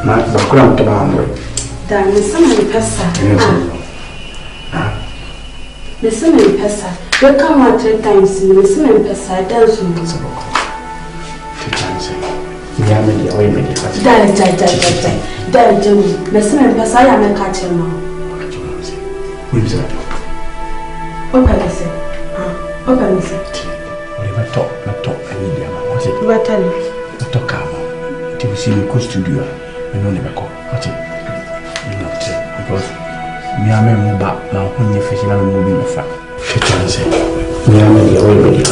na bakura to ba amwe da me sama ni pesa me sama ni pesa we come out 3 times me sama ni pesa dance me so ya me dia we me dia da jemu me sama ni pesa ya me ka chema we bisa opa lese opa lese we ba to ani dia ma what's it we tell you to kama ti usi ko studio me no ne ba ko what's it because me ame mo ba na ho nye fishina mo bi me fa chance me ame dia we me dia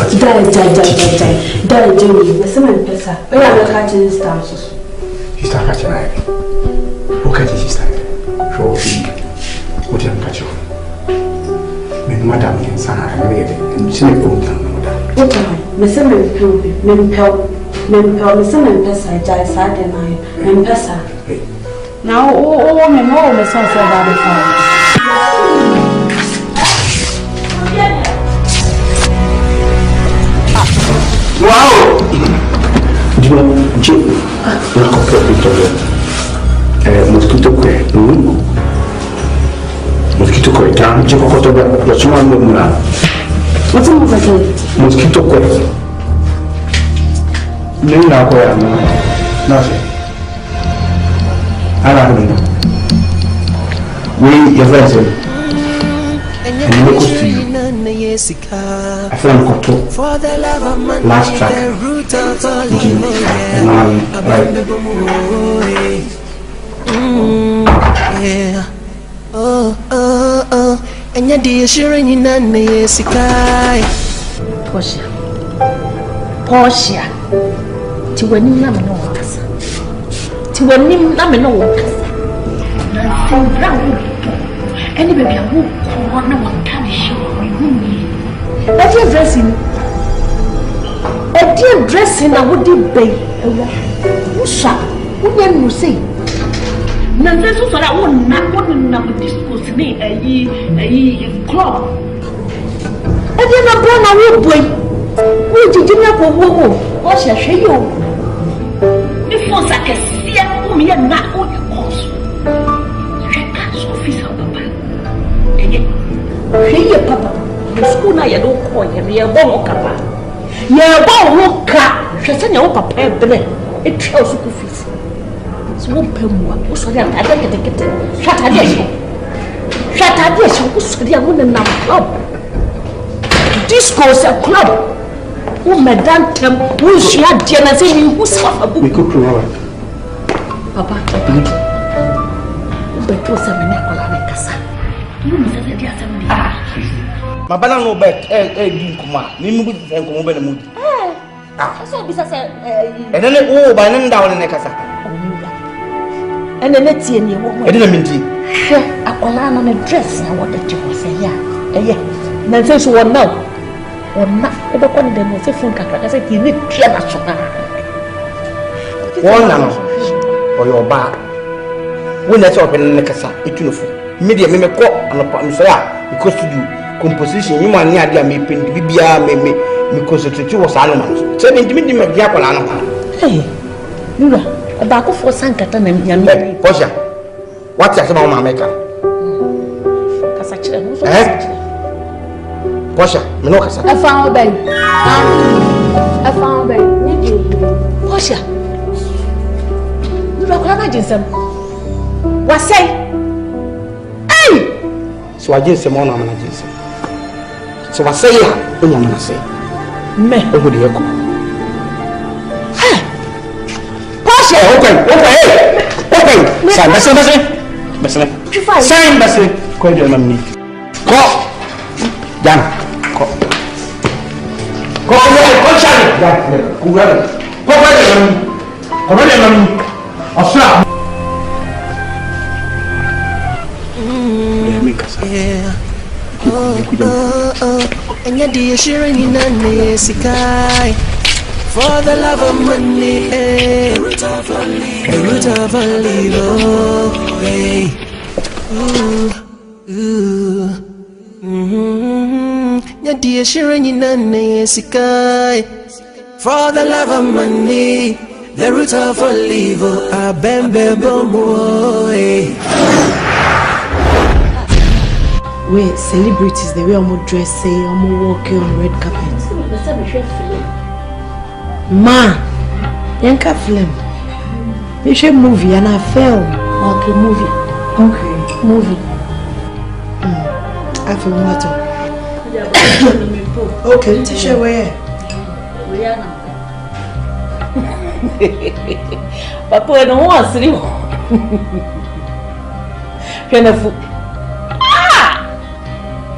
da jemu me sama ni pesa we ya me ka chema star so sister ka chema o ka ji sister so o ti an ka chema me madam yin sana me de se ko ta madam o ta me sama ni probe me sama ni pesa ja sa de na me pesa now oh me no me so so bad for wow je na ko proprio mosquito kwe tan je ko to ba chuma mo mura what's mo fa mosquito kwe ni na ko ya na se ala no we your friends and you go to you I feel koto last track and yeah and you dear sharing in an sky Portia to when you know to when you know from brown any baby who corner one can show me. But you're dressing a dear dressing, I would be who shall who say. None of that one not one number discourse me a club. I did not born a wood boy. We did not go what shall show you? Before I can see me and not all your cause. Office of Papa. Hey, Papa, the school now you don't call him, you're born Papa. You're born Car, she sent your papa, it shows school fees. So, won't pay more. What's the other? I don't get it. Shut up, yes. Shut up, yes. Who's the other one in our club? Discourse a club. Oh, Madame Tem, who's she had dinner saying who's half a book? We could prove Papa. Beto semena kola kasa. You must say dia semena. Ma bana no bet di kuma. Ni mu bi fen ko mo be na mu. So bisa say ne o ba ne nda wona ne kasa. Ene ne tie ni wo. Na minti. Hwe akola na ne dress na wo de ti ho say ya. Eye. Na say so won now. Wonna e be ko ni de no say fun kakra say ki ni tia na so na. Wonna no. Oyo ba. When I talk in the Casa, it you know, media may call on a pamsaya because to do composition, you might near the mapping, Bibia may concentrate was animals. Tell me to meet the Mediacolano. Hey, you are about for Sankatan and Yammy. Posha, what's that about my maker? Posha, no, I found Ben. I found Ben. Posha, you are imagine some. What say? Hey! So I just say more than I just say. So I say, I'm going to say. Me, over the echo. Hey! Portia! Okay! Sign, Bessie. Call your money. Call! Jan. Call, yeah. And you're dear sharing in the sky. For the love of money, the root of all evil. Hey. You're dear sharing in the sky. For the love of money, the root of all evil. ABEN boy. We celebrities, the way I'm dressing, I'm walking on red carpet. Ma, yanka film. We should movie and a film. Okay, movie. Okay, movie. I feel water. Okay, t-shirt where? Papa, I don't want to see you.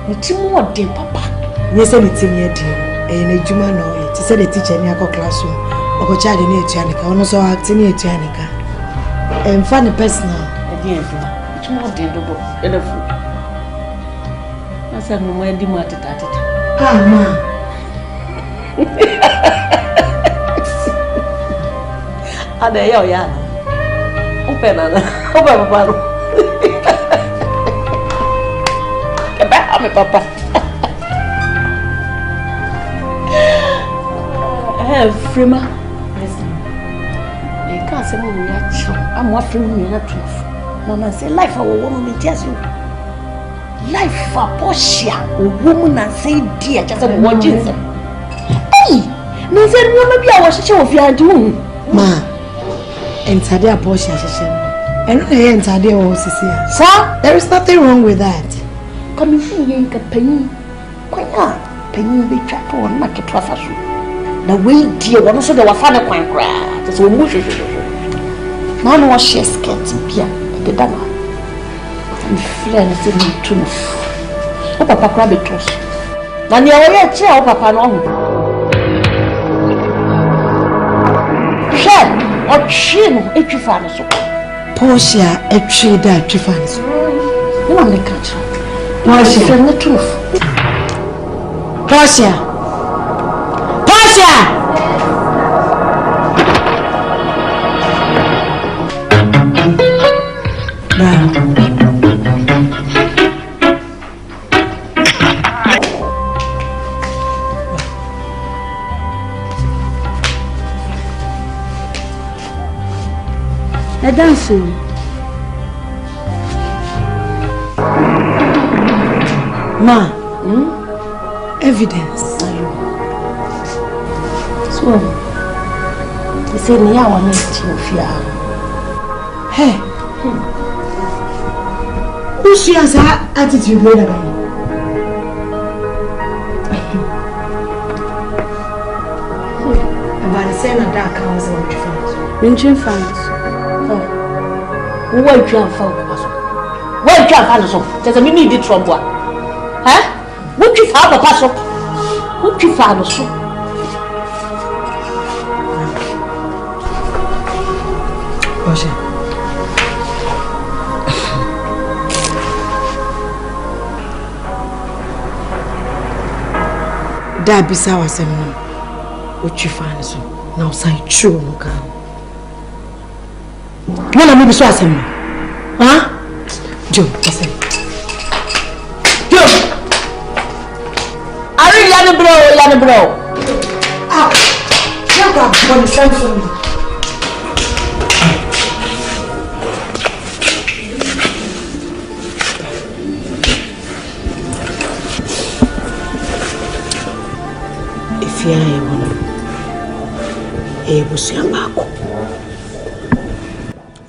It's more than Papa. Yes, I'm eating here, dear. And a Juma no, to say the teacher in your classroom. Or go child in your Janica, or also acting in Janica. And funny personal. It's more than the book. I said, no, my dear, ah, ma. Ah, there you are. Open, Papa. Papa. Frima. You can't say we are chill. I'm what free me not truth. Mama say life for a woman tells you. Life for Portia, a woman and say dear just a watching. Hey, me said woman be our show of your doing. Ma, enter their Portia session. And I enter their horses here. Sir, there is nothing wrong with that. Come in here, penny. Quite penny be trapped on market traffic. The way dear one also the Wafana quite cry. That's what much. Now no she skirts beer, the dama. And friends in the truth. Oh, Papa Akrobeto. Now you are a chair, Papa. No. Shed or chin, a trifan so. Portia, a trader, trifan. You want the catcher. Portia, tell the truth. Portia. Portia. Now. A dancing. Ma, evidence. So, you say me, I want to fear. Hey, who she has her attitude with her? About the same dark house in which fans. Mention fans. Who won't you have found us? Where you have us? There's a minute did trouble. Huh? What you found a pass up? What you found us? Portia. That be sour seminal. What you find so now say true no can. Well, maybe so seminal. Huh? Joe, listen. Joe. Are you Yana bro? Ah, shut up for the sense of me. If I want to see a back,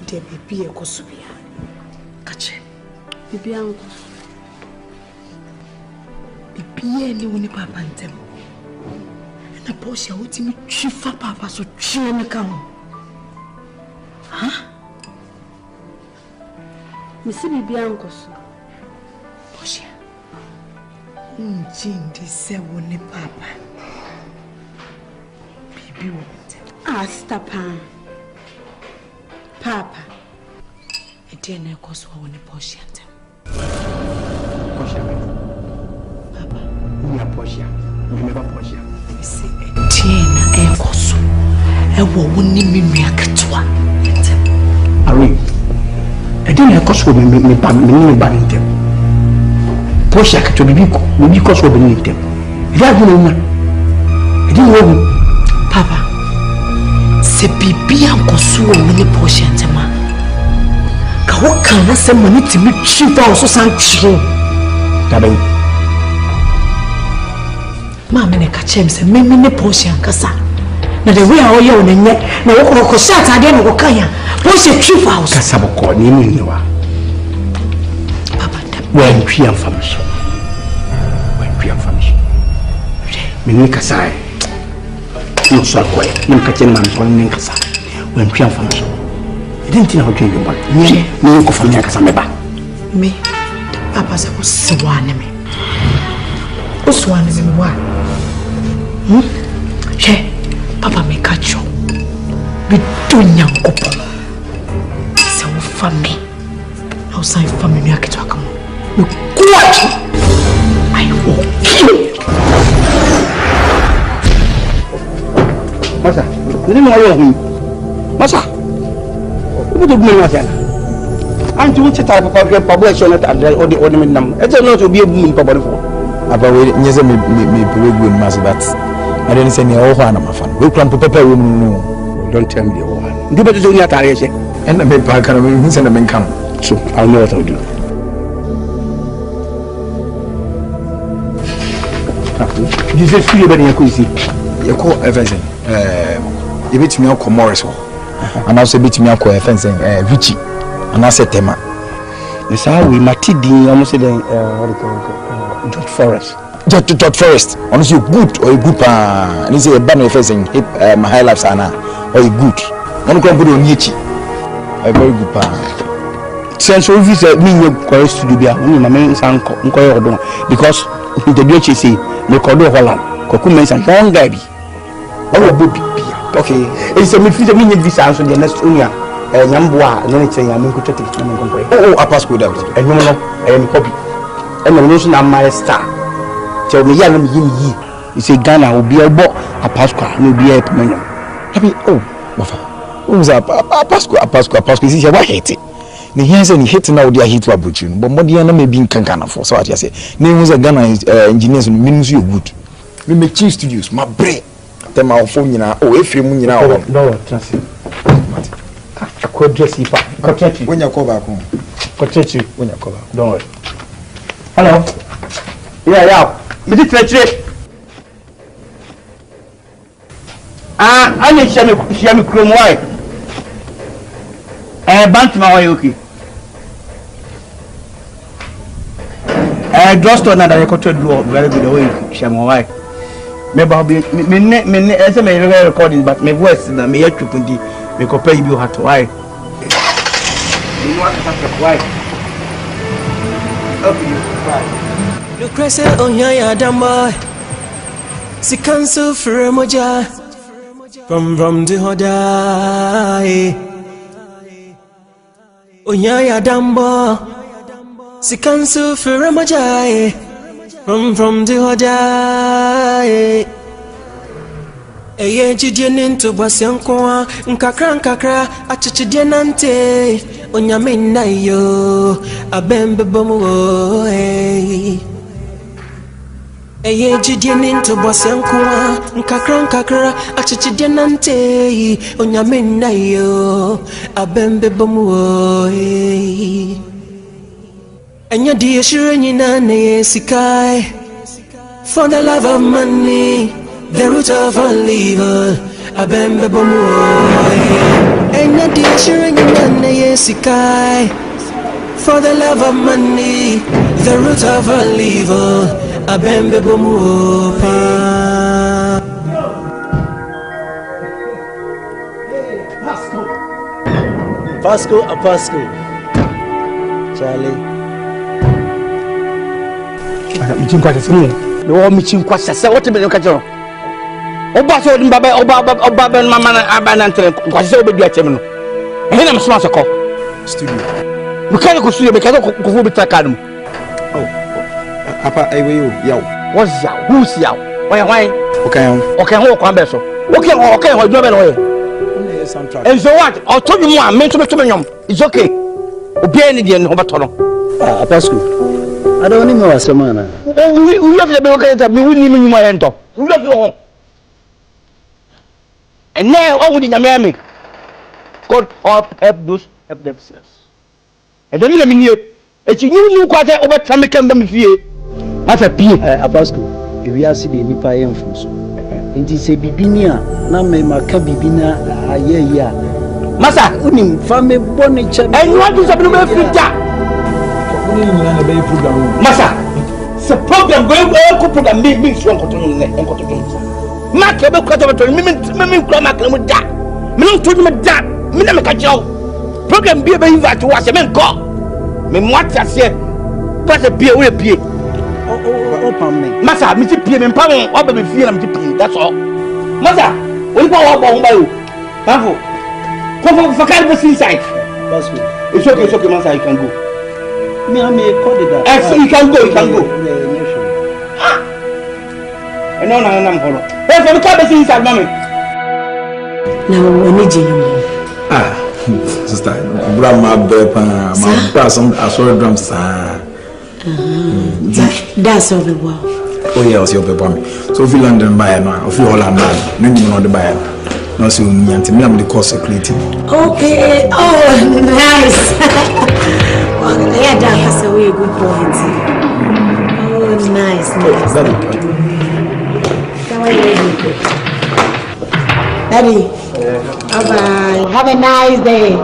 there may be a cosubia. Catch him. Bibi yangu. Bibi ni wuni papa ntem. Na Portia uti mi chifa papa so chie me kan. Ha? Misi bibi yangu so. Portia. Njindi se wuni papa. Bibi wuni. Ah, stop her. Papa. Etienne koso wuni Portia ntem. Portia. Papa. Una Portia. Remember Portia. We say Etienne koso. Ewo wuni mi akatwa. Ari. Etienne koso me ba ntem. Portia akatwa bibi koso be ntem. Ida guna na. Edi wo. Papa. se bibia nkoso wo ne portion tema ka wo kan na se mani timi chifa o so san chiro taben ma me ne ka chem se me ne portion kasa na the way how you ne nye na wo ko shot ade no ko kan ya portion chifa o kasa boko ni mu ni wa papa when we am family me ni kasa no so ko ni ka chen man so ni kasa when we am family didn't know how to you but ni ko family kasa me ba me papa se ko swane me o swane me wa che papa me catch you bi dunya kopo se wo family outside family me akito akamo me kuachi I will kill you. Masa, ini mau ayah ni. Masa, apa tu benda macam? Antu cerita apa kau population ada odi minam. Itu nak tu biar bumi apa baru. Apa we nyese me pewe mas that. I didn't say ni oh hana mafan. We plan pepe we no. Don't tell me the one. Ndu betu zo ni atare se. And me pa kana me hinse na men kam. So, I'll know what I'll do. Jesus free bani yakuisi. Yako everything. You bet me akọ Morris. And also bet me akọ fencing Vichy. And I said tema. This how we matidi almost say what do you call it? Dot forest. Dot forest. Honestly good or good pa. And say a ban fencing my high life sana or good. One come put on yichi. A very good pa. Since we visit me go studio bia, we ma men san ko yo do because the DH say me ko do Holland. Ko ku men san young guy bi. Oh bobi bia. Okay. It's a me fit me visa so the next unia. Nyamboa no ne chen ya me ko tete na me ko pray. Oh, a passport that. Enyo no, me copy. E me no so na my star. Tell me ya na me yi. You say Ghana will be obo a passport no be a penyo. Happy oh, wafa. Who's a passport is ya wa hate. Ni hianse ni hate na odi a hate wa buchu. But modi na me bi nkankana for so what you say. Ni who's a Ghana engineers no means you good. We make chief studios my brain. Tell my phone nyina oh efre mu nyina oh. No, trust you. Ko dress ipa. Ko chechi. When you call back home. Ko chechi. When you call back. Don't worry. Hello. Yeah. Me dit chechi. Ani shami krom why? Bank ma why okay. Drugstore na da ko to do very good way shami why. Me ba be me ese me recording but me voice na me yatupundi me ko pay you hat why? You know what why? Okay, why? Look crazy on ya damboy. Si cancel for moja. From the hodai. Onya dambo. Si cancel for moja. From the hodai. Eye jidien to basianko nkakra achichidienante onyame na yo abembe bomo eye jidien to basianko nkakra achichidienante onyame na yo abembe bomo enya die shirenyi na ne sikai for the love of money. The root of all evil, abembe bomo. And the dishearing in the yesikai. For the love of money, the root of all evil, abembe bomo. Pasco. Charlie. No meeting kwasa se what be no kajo oba so oba mama na abanantre kwasa obedu atem no ehe na mso asoko Studio. We can't go studio because go be takadum. Oh. Apa ewe yo yaw. What's yaw? Who's yaw? Why? Okay, who come be so? Okay, ho do be no. And so what? I told you more, me to nyom. It's okay. Obi any dey no beto no. Ah, Pasco. I don't need more semana. We have to be okay that we will need you more ento. We have to. And now I would in America. God help those help themselves. And then let me hear. It's you quite over time can them fear. As a P. Apostle, if we are seeing the Nipa influence. It is a bibinia, na me makabibina aye. Masa, unim family bonicha. And you want to submit a future. Masa, the program going to program me strong control. Mark your control, me grandma can with that. Me don't told me that. Me never catch you. Program be invite to watch a man go. Me what I say. Pass a beer with a beer. Masa, me pay me power. What be feel am to pay. That's all. Masa, we go up on by you. Bravo. Come for can't be inside. It's okay, Masa, you can go. Me call it that. You can go. No, follow. Hey, for the can't be inside, mommy. Now we need you. Sister, grandma bepa, my person I saw drums. That's all the world. Oh yes, your paper. So if you London buy now, if you Holland buy, no you know the buyer. No so me and me am the course security. Okay. Oh, nice. Well, yeah, that's a very good point. Oh, nice. Daddy. Bye-bye. Have a nice day.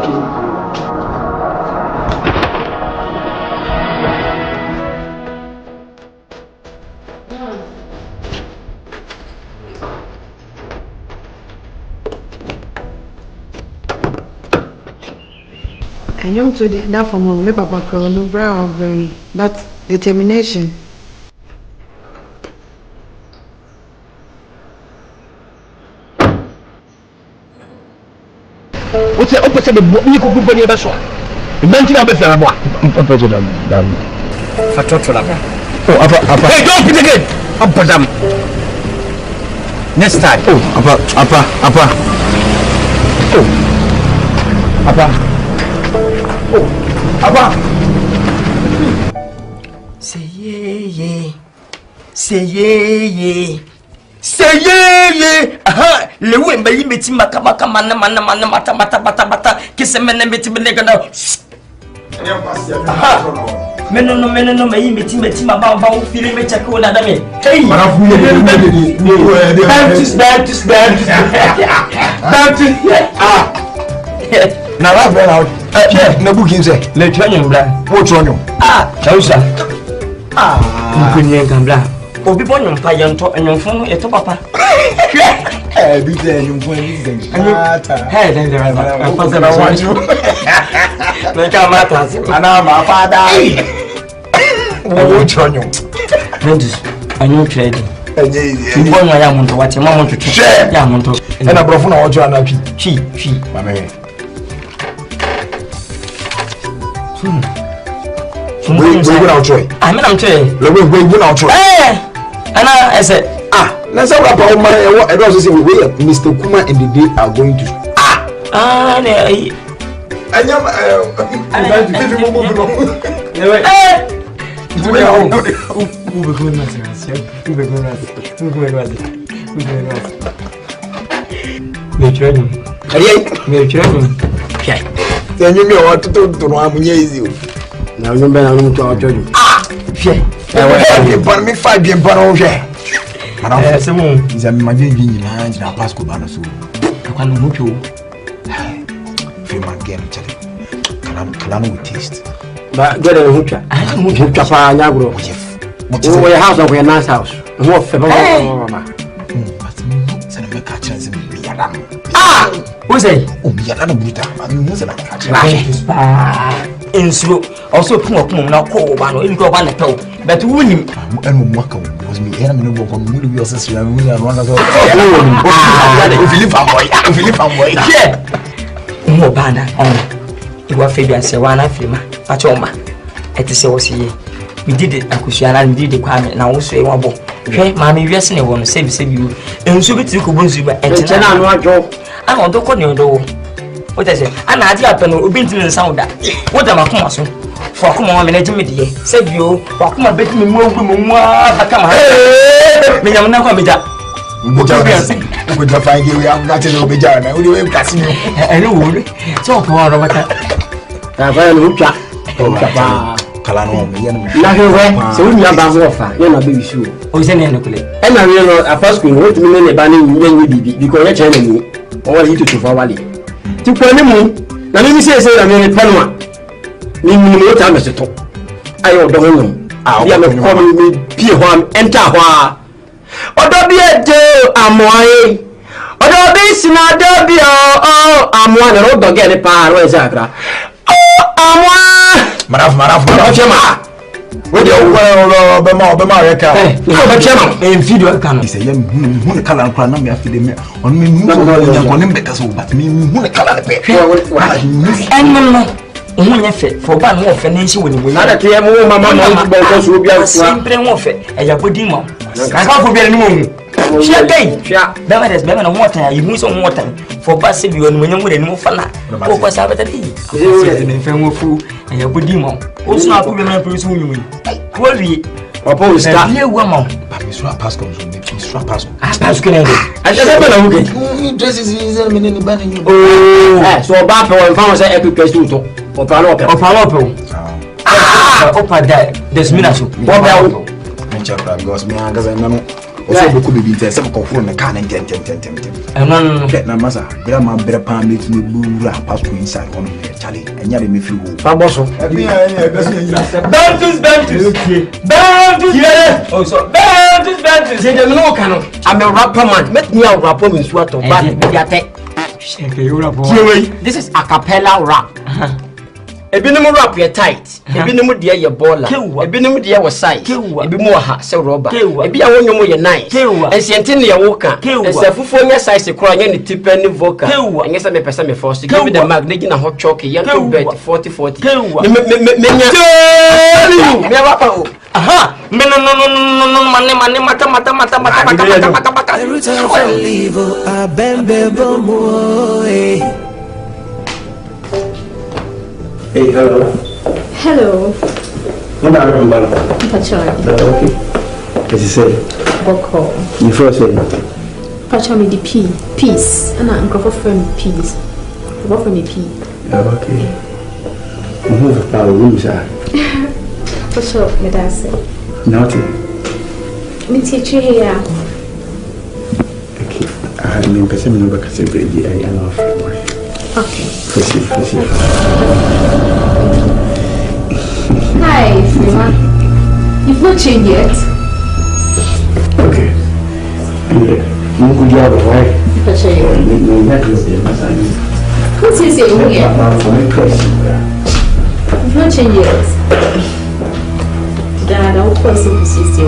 I young to that from my papa no brow of that determination. What's the opposite of what you could do for the one? The man to have a boy. I talk to them. Oh, hey, don't put again. Up for them. Next time. Oh, apa. Oh, apa. Oh, apa. Say yeah. Say yeah. Say yeah. Aha, le we mba yimeti maka mana mata kise mena meti benega na. Meno no mba yimeti maba ba o fili me check o dada me. Hey. Marafu ye. Baptist. Ah. Na la be na na booking say. Le twanyo bra. Wo twanyo. Ah, chausa. Ah. Nkunye gambla. Obi bonyo mpa yento enyomfo no eto papa. Bi te enyomfo ni zen. Hey, then there is a person I want you. Make a matter. Ana ma father. Wo twanyo. Friends, I know trading. Eje. Bonyo ya muntu wate mama muntu. Ya muntu. Ena brofo na ojo ana Chi. Mame. We go out try. I mean I'm trying. We go out try. And I said, let's have a power man. I don't say we Mr. Kuma and the day are going to. Now you better not to our children. Me fight game for all share. Madam, someone is a magic in hands na Pasco Banasu. I can't move you. Freeman game, Charlie. Kalano with taste. But get a hooker. I don't move you, Papa Nagro. Oh, your house of your nice house. What for? Who's it? Oh, Yadana Buta. In slow, also come now call one in go one at all. But win him and Waka was me enemy from your sister and we are one of those. If you live on way, yeah. No banner on it was Fabian Sewana Fima, Patoma. At the Sosie. We did it, Christiana, and did the crime, and I also say one book. Okay, Mammy, yes, and I want to save you. And so it's you could boost you, and I want to call your door. What is it? And I happen to be in the sound that. What am I coming soon? For come on, manage me, dear. Save you, for come on, bet me more women. I come. Me, I'm not going to be that. could find you. We have got to know Bijana. Who do you casino? I know. So, for Robert, I will chat. Kalano, so we are bound offer. You're not baby shoe. Oh, is any nuclear? And I will not a first queen. What do you mean banning you because you're telling me or you to Valley? To Panama. Now let me say, I'm in Panama. Meaning, no time as a talk. I don't know. I am calling me P1 enter. Odo bi eje amoye. Odo bi sinado bi o amoa na ro doge ni pa ro ezakra. Amoa maraf chema. We dey wo be ma reka. Be chema en video kan. Say yam hu kala nkra na me afide me. On me hu so nya ko ne mbeta so but me hu kala ne pe. En Omunya fe for ban wo fe nensi woni mo. Na da te mo mama mo bo ko so bia kwa. Sempre wo fe e ya bodi mo. Ka ka fo bia ni mo hu. Shia dai. Shia. Be na water you hu so water for ba se bi woni mo nyamu de ni mo fa na. Ko ko sa beta di. Se ne fe wo fu e ya bodi mo. O so na ko be na pro so woni. Wo wi. Papa o sta. Bia wo mo. Papa so pass come so me so pass. Pass ko na de. A se be na wo ke. This is me ni ba ni. Oh. So ba pe wo fa wo say epic question to. Opa there's minutes. What about Chakra goes me agaza nanu. Oso boku bibi nte se ko furu na ka na tem. No. Na masa, bra ma bra pa me tu bura pass to inside one chale. Enya de me free wo. Fa boso. Bantus. Oh so Bantus. Say dem no kan. I'm a rapper man. Make me a rapper in Swato. But me ate. This is a cappella rap. Ebinom rap ye tight. Ebinom de ye baller. Ebinom de ye was side. Ebinom ha se rubber. Ebi a wonyo ye nice. Ensente ne ye woka. Ense fufu nya size kura nya ne tipe ne vocal. Enye se me pesa me force. Give me the mag na gina hot chalk ye to bet 40. Me nya. Me rapper o. Aha. Me no mane mata. The root of evil, ABEN bomoe. Hey, hello. Hello. What are you doing? Pachori. Okay. As you say. Boko. You first say. Pachori the peace. And I'm going for peace. Go for me pea. Okay. Move the power rooms are. For sure, me that say. Nothing. Me teach you here. Okay. I had me person number because I am off. Okay. Proceed. Hi, everyone. You've not changed yet. Okay. You could have a wife. Pachori. No necklace there, What's he saying here? You've not changed yet. Dad, I'll call some position.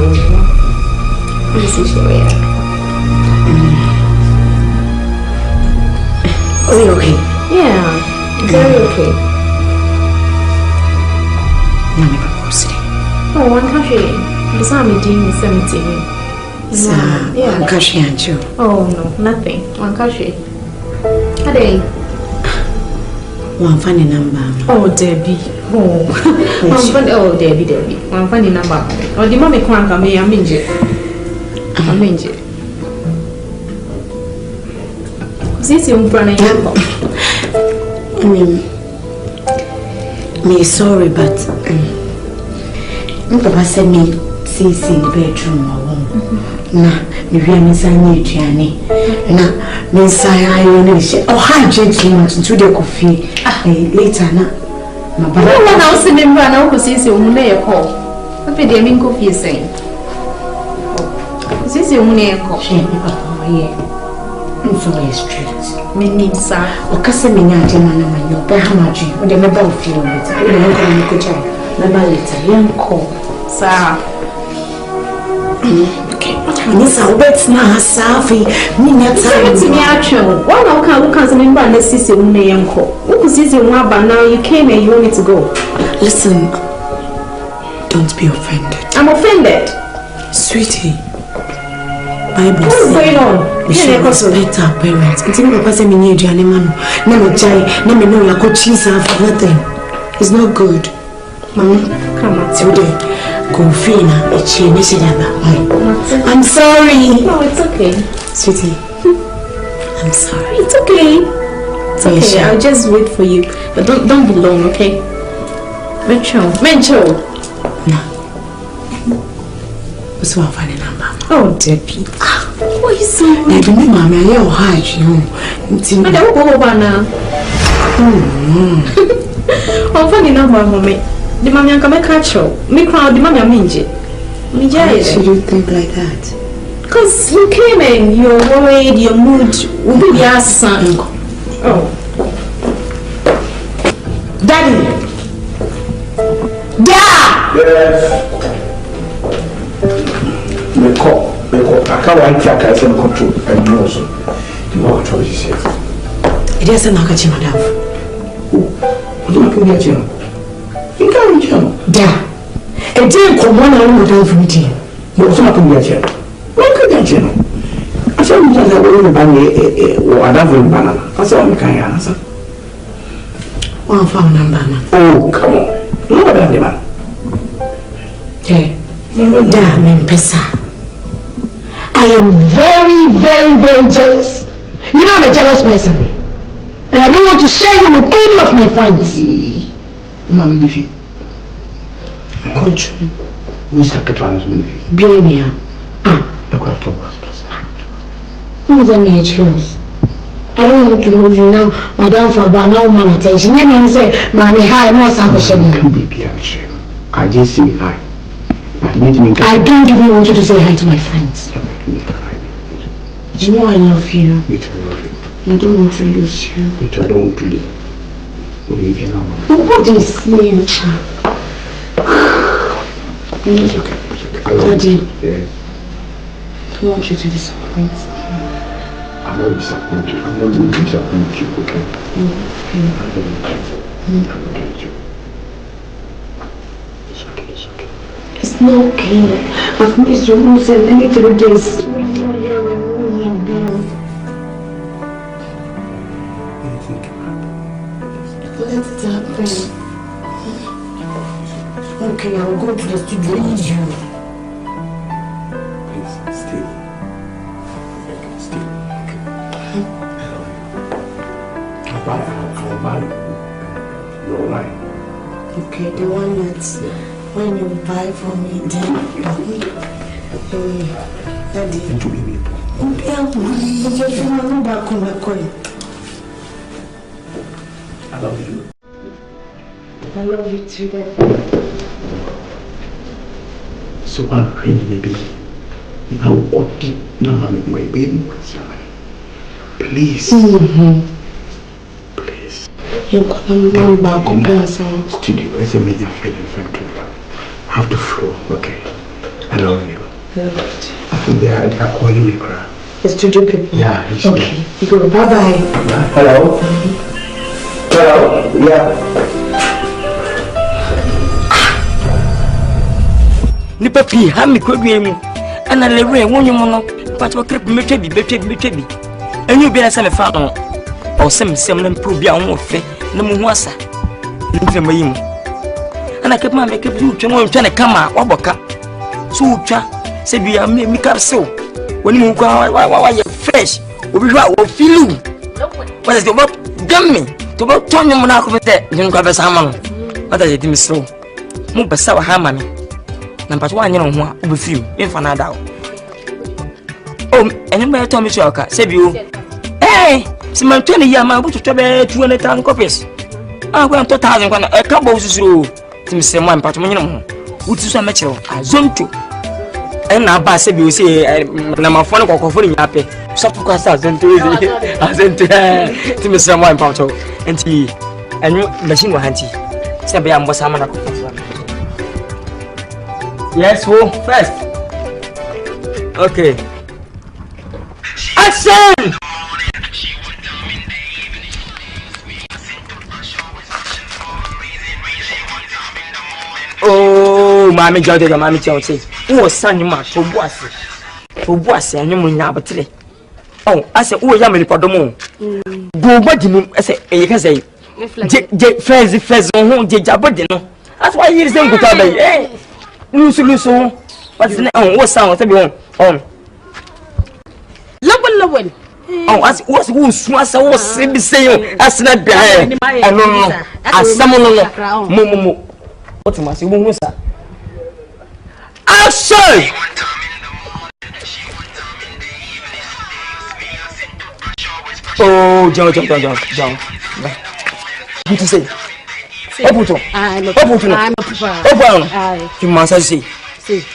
Are you okay? Yeah, very okay. Oh, one country. The Sami Dean is 17. One country and you. Oh, no, nothing. One country. How they? One funny number. Oh, Debbie. Oh, one funny. Oh, Debbie. One funny number. Oh, the mommy can't come here. I'm injured. This is your brother. Me sorry, but Papa said me see in the bedroom. Na me hear me say me tuane. Na me say I only say oh hi gentleman to the coffee. Later na. My brother. No one else in the brother who says you will call. What did you mean coffee saying? This is your call. She Papa here. I'm so strict. Me need sir. O kase me nya je mana manyo be hamaji. O de me ba o feel it. O de me ko ni ko cha. Me ba later yanko. Sir. Okay. Nisa wet na safi. Me nya time. Say me atwe. Why now can say me ba na sisi mu na yanko. Who sisi mu aba now you came and you want me to go. Listen. Don't be offended. I'm offended. Sweetie. Bible what is going on? We should respect our parents. Until Papa said me need you and Mama Jai, Name know you go cheese for nothing. It's not good. Mama, come on. Today, go fina. I'm sorry. No, it's okay. Sweetie, I'm sorry. It's okay. It's okay. Sure? I'll just wait for you. But don't be long, okay? Mencho. No. What's one funny number? Oh, Debbie. What is so? I don't know, Mommy. I know how you. I don't go over now. Oh, funny number, Mommy. The mommy can make catch you. Me crowd the mommy minje. Why should you think like that? Because you came in, you're worried, your mood will be your son. Oh. Daddy! Dad! Yes. Me call. I can't want to catch some control. I know so. You know what you say. It isn't like a madam. What do you want to do? You can't reach him. Dad! A day come on and madam from me. What's not to be a chair? What could I tell you? I said, we just have a little banana or a double banana. I said, we can't answer. One phone number. Oh, come on. Look at that, man. Yeah. Damn, Pesa. I am very, very, very jealous. You know I'm a jealous person. And I don't want to share you with any of my friends. Mama, if you country. Mr. Katana's movie. Billionaire. The quarter. Who's the choose? I don't want to hold you now. Madam for about no man attention. Let me say, Mommy, hi, no salvation. I just say hi. I don't even want you to say hi to my friends. You know I love you. Me too, I love you. I don't want to lose you. Me too, I don't want to leave. What is name, child? It's okay. I love Daddy. you. Yeah. I want you to disappoint me. I'm not disappointed. I'm not going to disappoint you, okay? Okay. I'm not going to. It's okay, it's okay. It's not okay. I've missed your moves and let me through this. Let it happen. Okay, I'll go to the studio. I need you. Please, stay. Stay. Okay. I'll buy you. You're right. Okay, the one that's when you buy for me, then Daddy. And to be me. I love you. I love you too, Daddy. So I'm really baby. Now what did now I'm my baby? Please. Please. You're coming back on studio. It's a major feeling factory. Have the floor, okay? I love you. I love you. I think they are calling me, Clara. The studio people? Yeah, it's okay. You go. Bye-bye. Hello? Hello? Yeah. Nipa pi ha mi kwadue mu ana lewe wonyu mu no patwa krep metwa bi enyu bi na se me fa no o sem na pro bi a won fe na mu hu asa ntre mayi mu ana kep ma me kep du twa mo twa ne kama waboka so twa se bi am mi ka se woni mu kwa wa ye fresh obi hwa o filu wala se bo gamme to bo tonyu mu na ko bete ngun kwa be sama no wata je timi so mu besa wa ha ma me na mpacho wa nyere ho a obefiu emfa na dawo enyu be to mi shoka se bi o si man 20 year ma bu to be 200 copies kwa 2000 kwa e ka bo susuro timi se mo mpacho mo nyere ho uti so mechero azonto na ba se bi o se na mafo ne kokofo ni nyape so to kwa sa azonto timi se mo mpacho enti enyu machine wa hanti se be ambo sama na kokofo. Yes, who first? Okay. Action! Oh, mommy, Jody, mommy, Chelsea. Who was sending my for boss, and you will never tell. Oh, I said, oh, Yammy Podomo. Go, what do you say? You can say, first, on whom did Jabodino. That's why you didn't go to me. Lose. What's the name? Oh, what sound? What's the name? Love. Oh, as was who swats I was saying, as not behind. I know, as someone Mumu. What must you want, sir? I'll show. Oh, John. What to say? Oputo. I'm a you must say.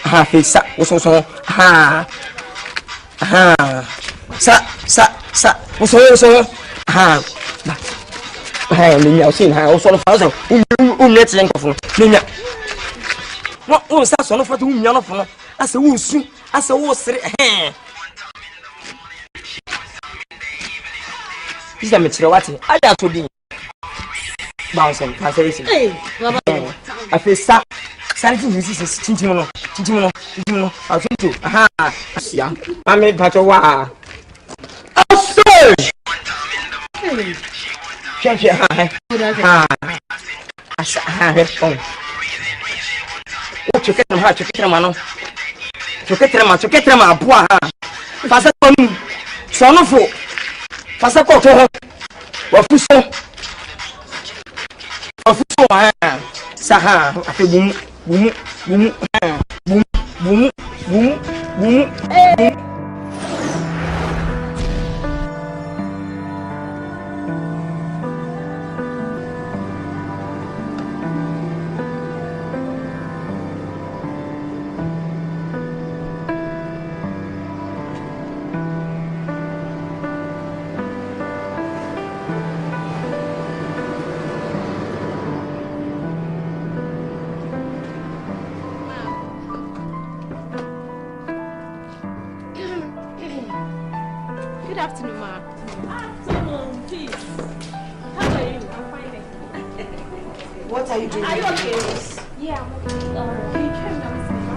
Ha, face up. So. Ha. Sa. So. Ha. Hey, I'll see her also. Let's think of Nina. What was that son of a 2 million of her? As a woos, as a was. Is a Michawati? I got to be bouncing. I feel something is Tintino. I'll think you. Aha, yeah, I made Patoa. Oh, sir! Good afternoon, ma. Afternoon, please. How are you? I'm fine. What are you doing? Are you okay? Yeah, I'm okay.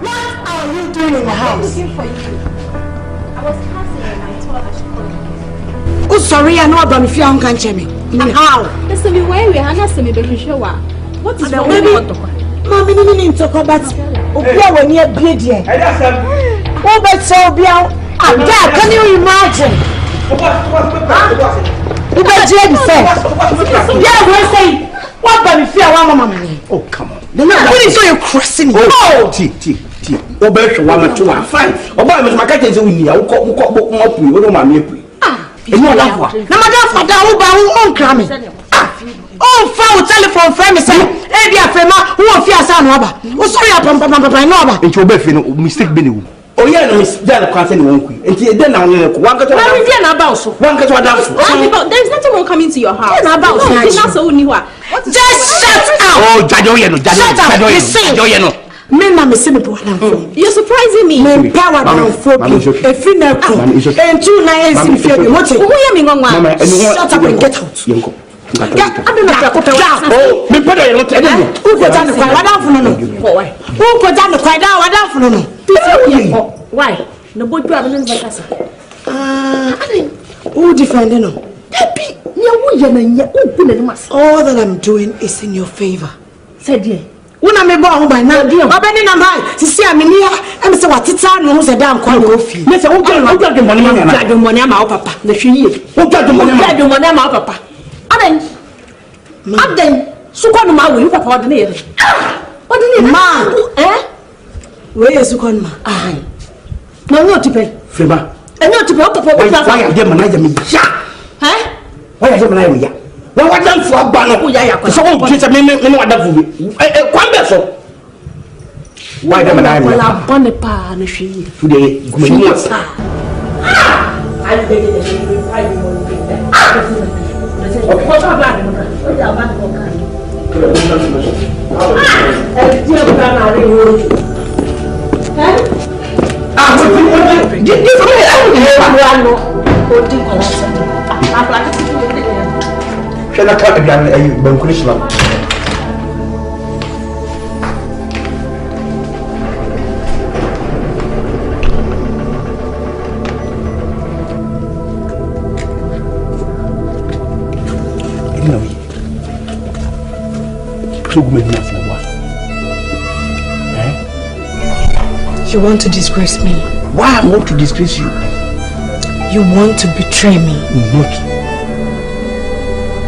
What are you doing in the house? I'm looking for you. I was passing and I told her she called you. Oh, sorry, I know about if you can't tell me. How? Listen, we were here. I'm not saying baby show. What is wrong with you? Mommy, didn't talk about Obia when you're bleeding. Oh, but so Obia, can you imagine? You better say, yeah, we're saying, what about if you are one mommy? Oh, come on. What is you crossing? Oh, T. Oh, better one, 2 and 5. Oh, but my cat is only a and you love her. No matter for that, who cramming. Oh, foul telephone friend, Miss Abia Fema, who of your son, Robber. Oh, sorry, Papa, and your mistake, Benny. Oh, yeah, no, Miss Della Quatin won't quit. And then I'm going to walk about so. There's nothing wrong coming to your house. About not so new. Just shut up. Oh, Jadoyano. You're surprising me. Power down for a female and 2 nights in February. What you mean on one? Shut up and get out. Why? No boy, you haven't who defending them? All that I'm doing is in your favor. Said ye. Una me born by now. Abeni na mai. Sisi amenia. Em se watita no hu se da nkwa no ofi. Me se wo gbe money ma papa. Na hwiye. Wo gbe money ma papa. Aben. Sukwa no ma we papa odene ye. Odene ma. We sukwa no ma. Ah. Na no tipe. Freba. Enyo tipe o papa. Why are them na ya me ya? Why are them na ya me ya? What done for a banner? So, me what done for me. So, why the man I want the pan today? I beg you, Shall I cut again? A Bankulislam. You want to disgrace me? Why I want to disgrace you? You want to betray me? Not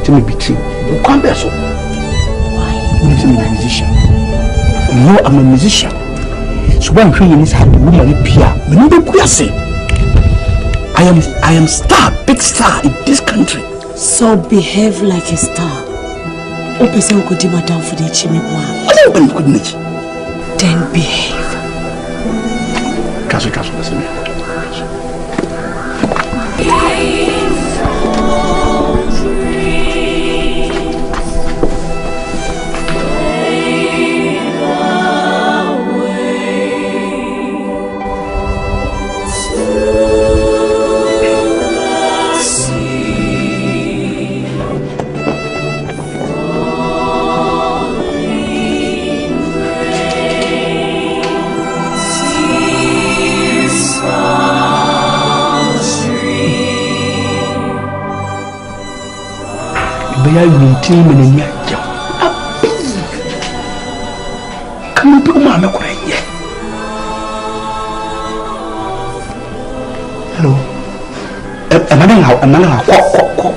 to me betray. You can't be so. Why? I'm a musician. No, I'm a musician. So when you're in this hand, woman, I am star, big star in this country. So behave like a star. Then behave. I will team in a come to Mamma. Hello.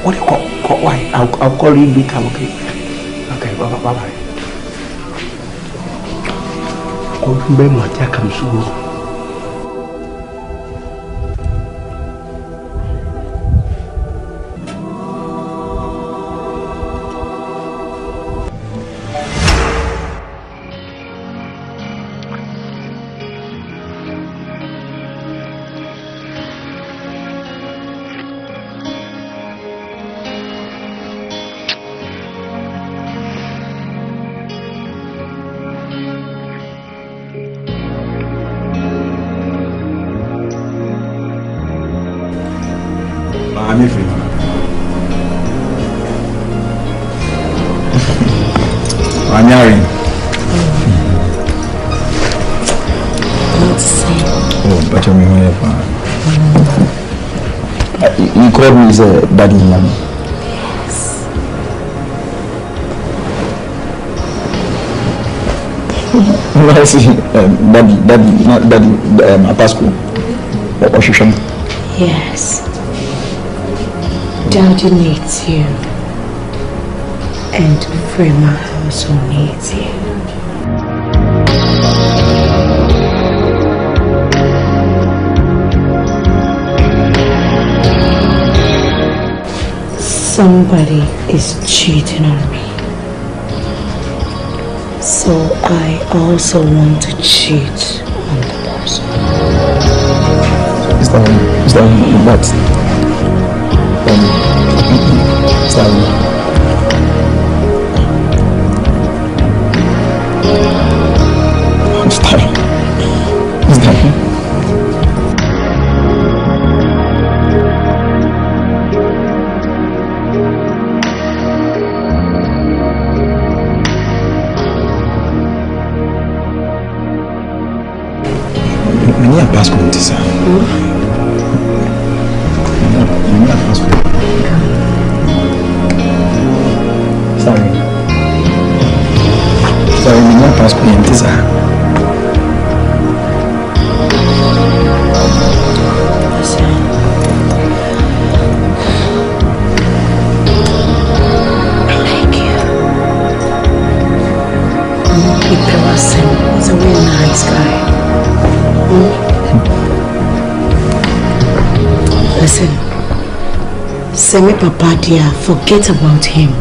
What do you call? Why? I'll call you later. Okay. Okay. Bye bye. Go to bed. My dear, come soon. You called me daddy, man. Daddy, Apasco. Yes. Daddy needs you. And Frema also needs you. Somebody is cheating on me. So I also want to cheat on the person. Is that He's a really nice guy. Listen, say me papa dear, forget about him.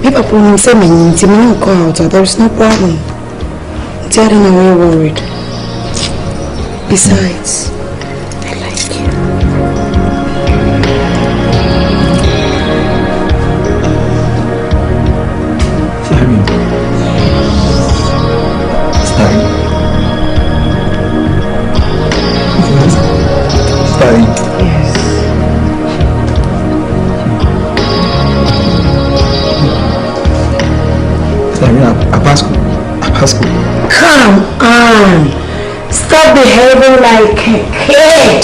Me papa won't say me no go out, there's no problem. I don't know why you're worried. Besides, I like you. Come on! Stop behaving like a kid!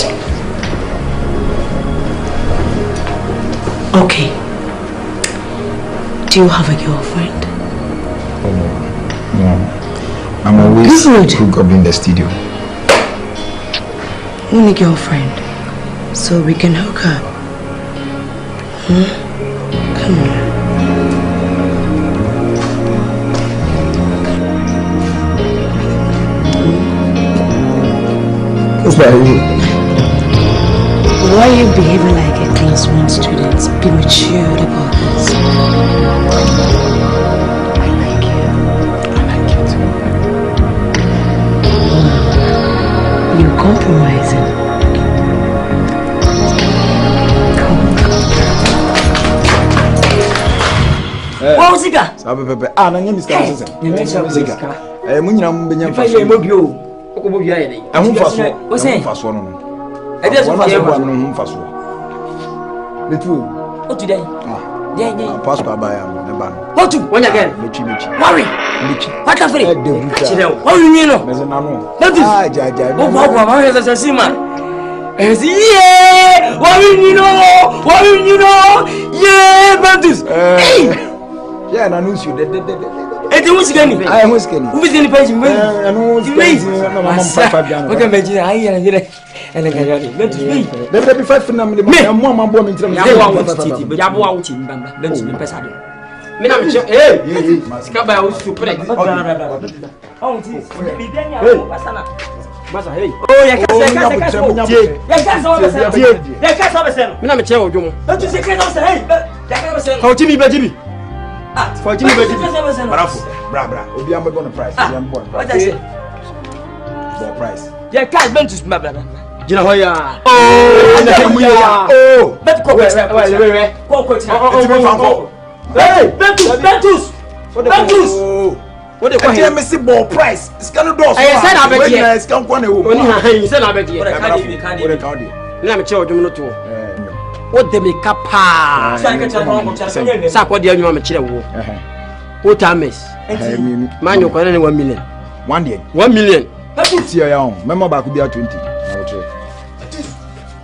Okay. Do you have a girlfriend? Oh, no. I'm always hooked up in the studio. Only girlfriend? so we can hook up. Come on. Why are you behaving like a class 1 student? Be matured about this. I like you. I like you too. You're compromising. What was it? Sabe pepe. Ah, na nyemi ska sese. Nyemi ska. Mu nyina mu benya fa. Fa mo bio. Ko mo bio ayede. Ehun faso no. E dey so faso no ehun faso. Letu. O tu dey. Dey. Pastor abaya no ne ba no. What tu? Wonya again. Mechi. Worry. Mechi. What afre? E dey buta. What you mean no? Meze na no. Ah, ja. O ba ma he se si man. Yeah! What you know? Yeah, Bantus. Hey! Yeah, na no you. E dey who's gani? I who's gani? Who's gani page me? No, no, mama 5 jana. Okay, imagine ai ya ngire. Ele ga yoni. Bantus me. There be 5 na me mo ma bo me ntira me. Ya bo a wuti mbamba. Bantus me pesa do. Me na me che. Hey. Sika ba o supre. Oh, ti. Bi den ya o pasana. Masa hey. Oh, ya kasa. Ya kasa beseno. Me na me che odwo. Bantus se kasa se hey. Ya kasa beseno. Ko ti mi bejibi. Ah, for Jimmy Baby. Bra. Obi am go no price. Obi am born. What I say? For price. Yeah, cash Bentus bra. Jina hoya. Oh, na mu ya. Oh. Bet ko kwetira. Ko kwetira. Hey, Bentus. What the I tell me see ball price. It's kind of doors. I said I bet you. It's can go na wo. Oni ha he said I bet you. What can do? Na me che odum no to. What the make up pa. Sa ko dia nyuma me kire wo. What time? Man you ko na 1 million. 1 day. 1 million. That's here ya on. Memo ba ku bia 20. I will try.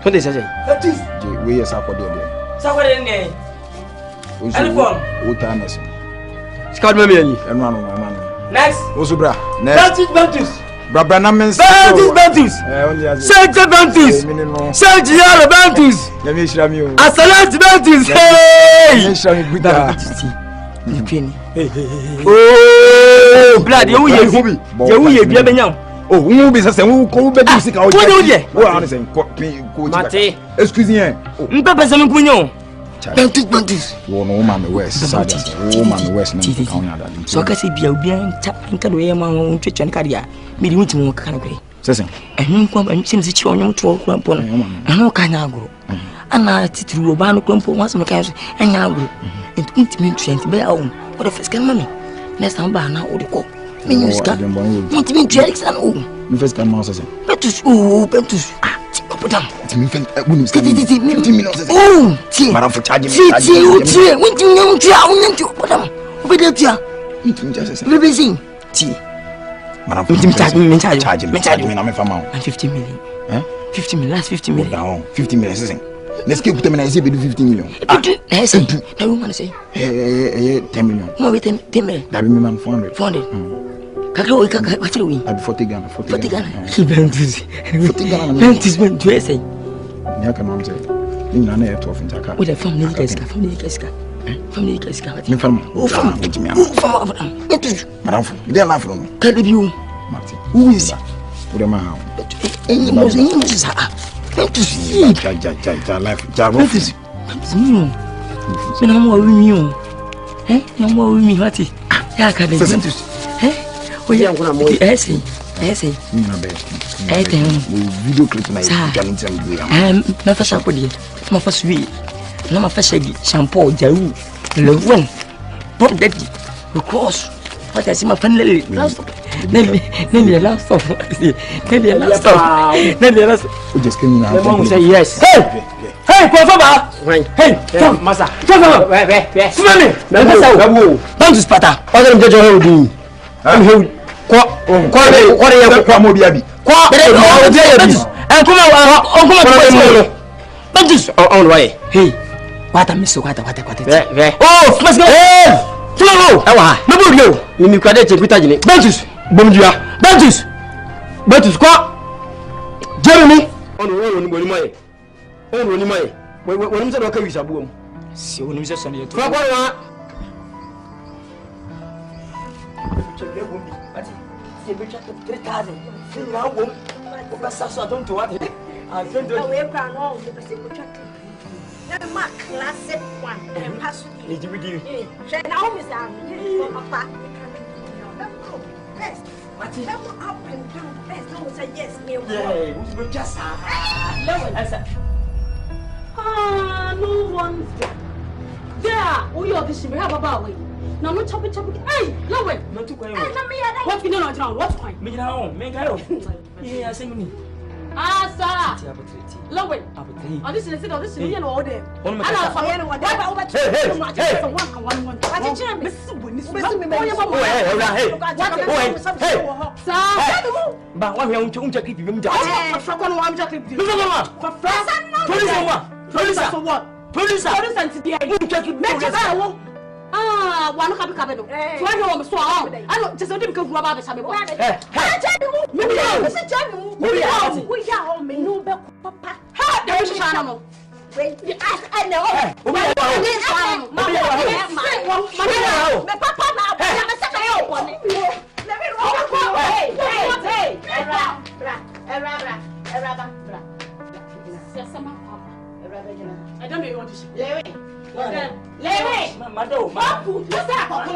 20 say. That is. We yes akọ dia dia. Sa ko dia ne. What time is? Scout me me yi. Eno. Next. Osubra. Next. Bentus. Brabra na men. Bentus. Sente Bentus. Sente Yaro Bentus. Yami shira mi o. Asante Bentus. Hey. Yami shira mi buta. Oh, blood, you ye bia benyam. Oh, who be say who ko be do sika o je. Wo Wo an say ko Mate. Excuse me. Mpe pese me kunyo. Bentus. Wo no ma me west. Wo ma me west na ka onya da. So ka se bia obi an ta nka do ye ma won twetwa nka dia. Me di wuti mo ka na kure. Sesen. Ehun kwa ban sim se chi onyo to kura mpo no. Ana ka nya agro. Ana titiri oba no kura mpo waso me ka so anya agro. Ntimi ntwent be awo. What the first can mommy? Next time ba na o de ko. Me use ka. Ntimi ntwent san o. Me first can mouse say. Bentus. Ah, put down. Ntimi fen wonu ska. 50 million say. Oh, ti. Madam for charge me. Ti. Ntimi nyam put down. Obi de tia. Ntimi just say. We be sing. Ti. Madam ntimi charge me na me fama. And 50 million. 50 million, last 50 million. Down. 50 million say. Let's keep them and I say we do 50 million. I say. The woman say. 10 million. No, we 10 million. That be me man 400. Kakao what we? That be 40 Ghana. 40 Ghana. Bentus. 40 Ghana. Bentus when do I say? Ya kan am say. Ni na na 12 in Jaka. With the family desk. Family desk. Me fam. Oh, fam. Bentus. Madam, they laugh from. Can you? Martin. Who is it? Put them out. Any more Bentus. Bentus. Ja Bentus. Me na mo wi mi o. Na mo wi mi hati. Ya ka be Bentus. O ya ngona mo. Ese. Ni na be. Video clip na you can tell me. Na fa shampoo die. Ma fa suwi. Na ma fa shagi shampoo jaru. Le won. Bon daddy. Because what I see my family last. Nene last of. We just came now. Mom say yes. Hey, Papa. Hey, come, Masa. Come. Wait. Swami. Don't spata. Other than Jojo Hodi. I'm here. Kwa mo biabi. Kwa. And come Bentus. On way. Hey. What I miss what. Oh, let's go. Hey. Tomorrow. Ewa. No good yo. You mi kwade chekwita jini. Bentus. Bomdua. Bentus kwa Jeremy on wo ni boni moye Only my when I'm saying, okay, boom. See, when you say something, classic one. No one. Yeah, we are this. We have a bow. No, not chopping. Hey, no way. Not too quiet. What we know now? What's point? Make it home. Make it home. Yeah, sing me. Ah, sir. Low way. Oh, this is this is all day. I ah, one happy cabin. So I know so I don't just don't because Rabbi Samuel. We are home, no papa. Ha, there is a animal. Wait, I know. I don't know what to say. Lewe, Mado, Mapu, what's that? What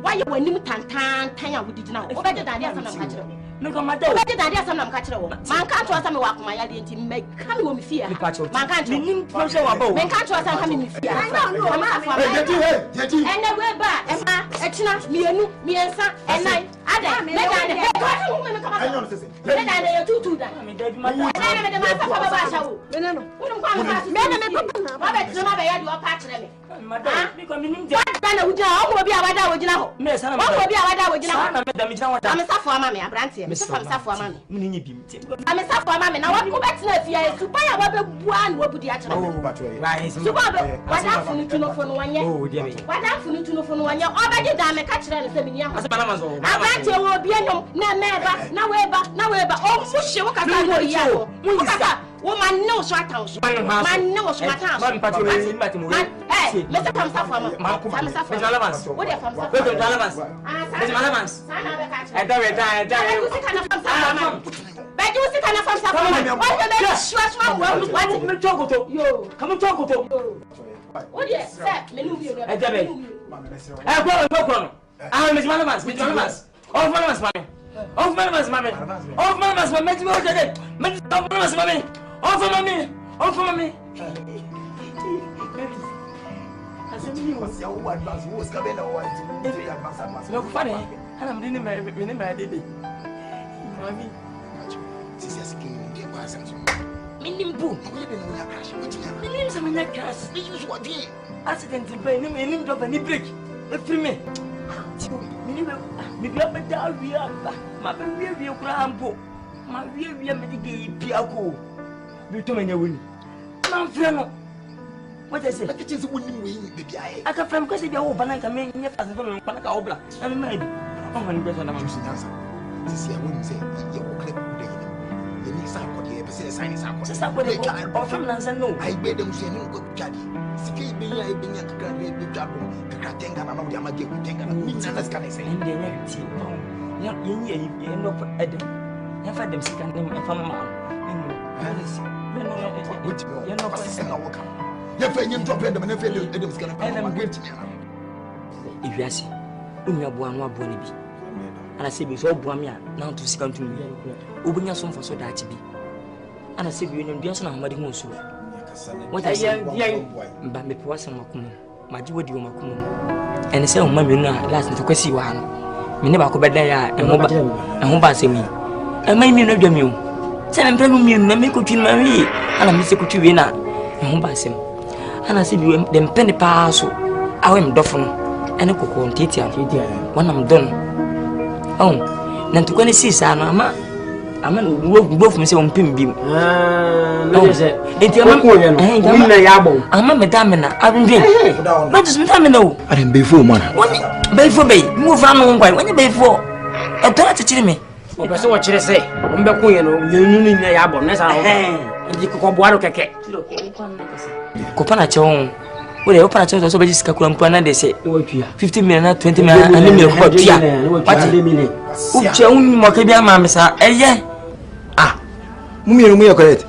why you when you tan with it now? Over the idea some catch. No come my door. The idea some catch. Man can't trust me walk my identity make come with me fear. Man can't trust about. Man can't trust me with fear. I know. And the way back, Emma, Echina, me and son, and I. Ada, me woman knows what house. Man knows what house. Hey, Mr. Famsa for what if I'm what is it? I can from because if you're banana, I mean, you're from Panaka. I'm married. Oh, my brother, I'm this year, I wouldn't say you're clip. The next time, what you ever say, sign is out. Or from Nansen, no, I bade them say no good caddy. Ski being a being a great job. Katenga, and I'm going to get Tangan. Can I say? And then you're not Adam. I've had them sick and them and from mom. You're not welcome. You're paying drop them and if you're going to if you see, you have one more bonny. And I say, we saw Bramia now to second to me. Open your son for so that to be. And I say, we know the son of Maddy Monsu. What I say, but me was some Macumo, my Judy Macumo. And I say, Mamma, last to Akwesi one. me ne ba ko beda ya e ho ba se mi e mai mi no dwa mi o se me pelu mi na me ko twi ma wi ana me se ko twi wi na e ho ba se m ana se bi dem pen pa so awem dofo no ene kokko ntitia wanam don oh na to ko ne sisa no ama wo fu me se won pim bim no se enti ama ko ye no wi na ya bo ama me da me na abindwen but me da me no are mbefo mo na befo be mo fa no ngwan wani befo e to na tichiri me o be se wo chire se o mbe ko ye no yenu ni na ya bo na sa ho ndi ko bo aro keke ko pana chon we dey open chon so be sika kura mpa na de se 50 million na 20 million ani me ko tia uche un mo ke bia ma me sa eye mu ye correct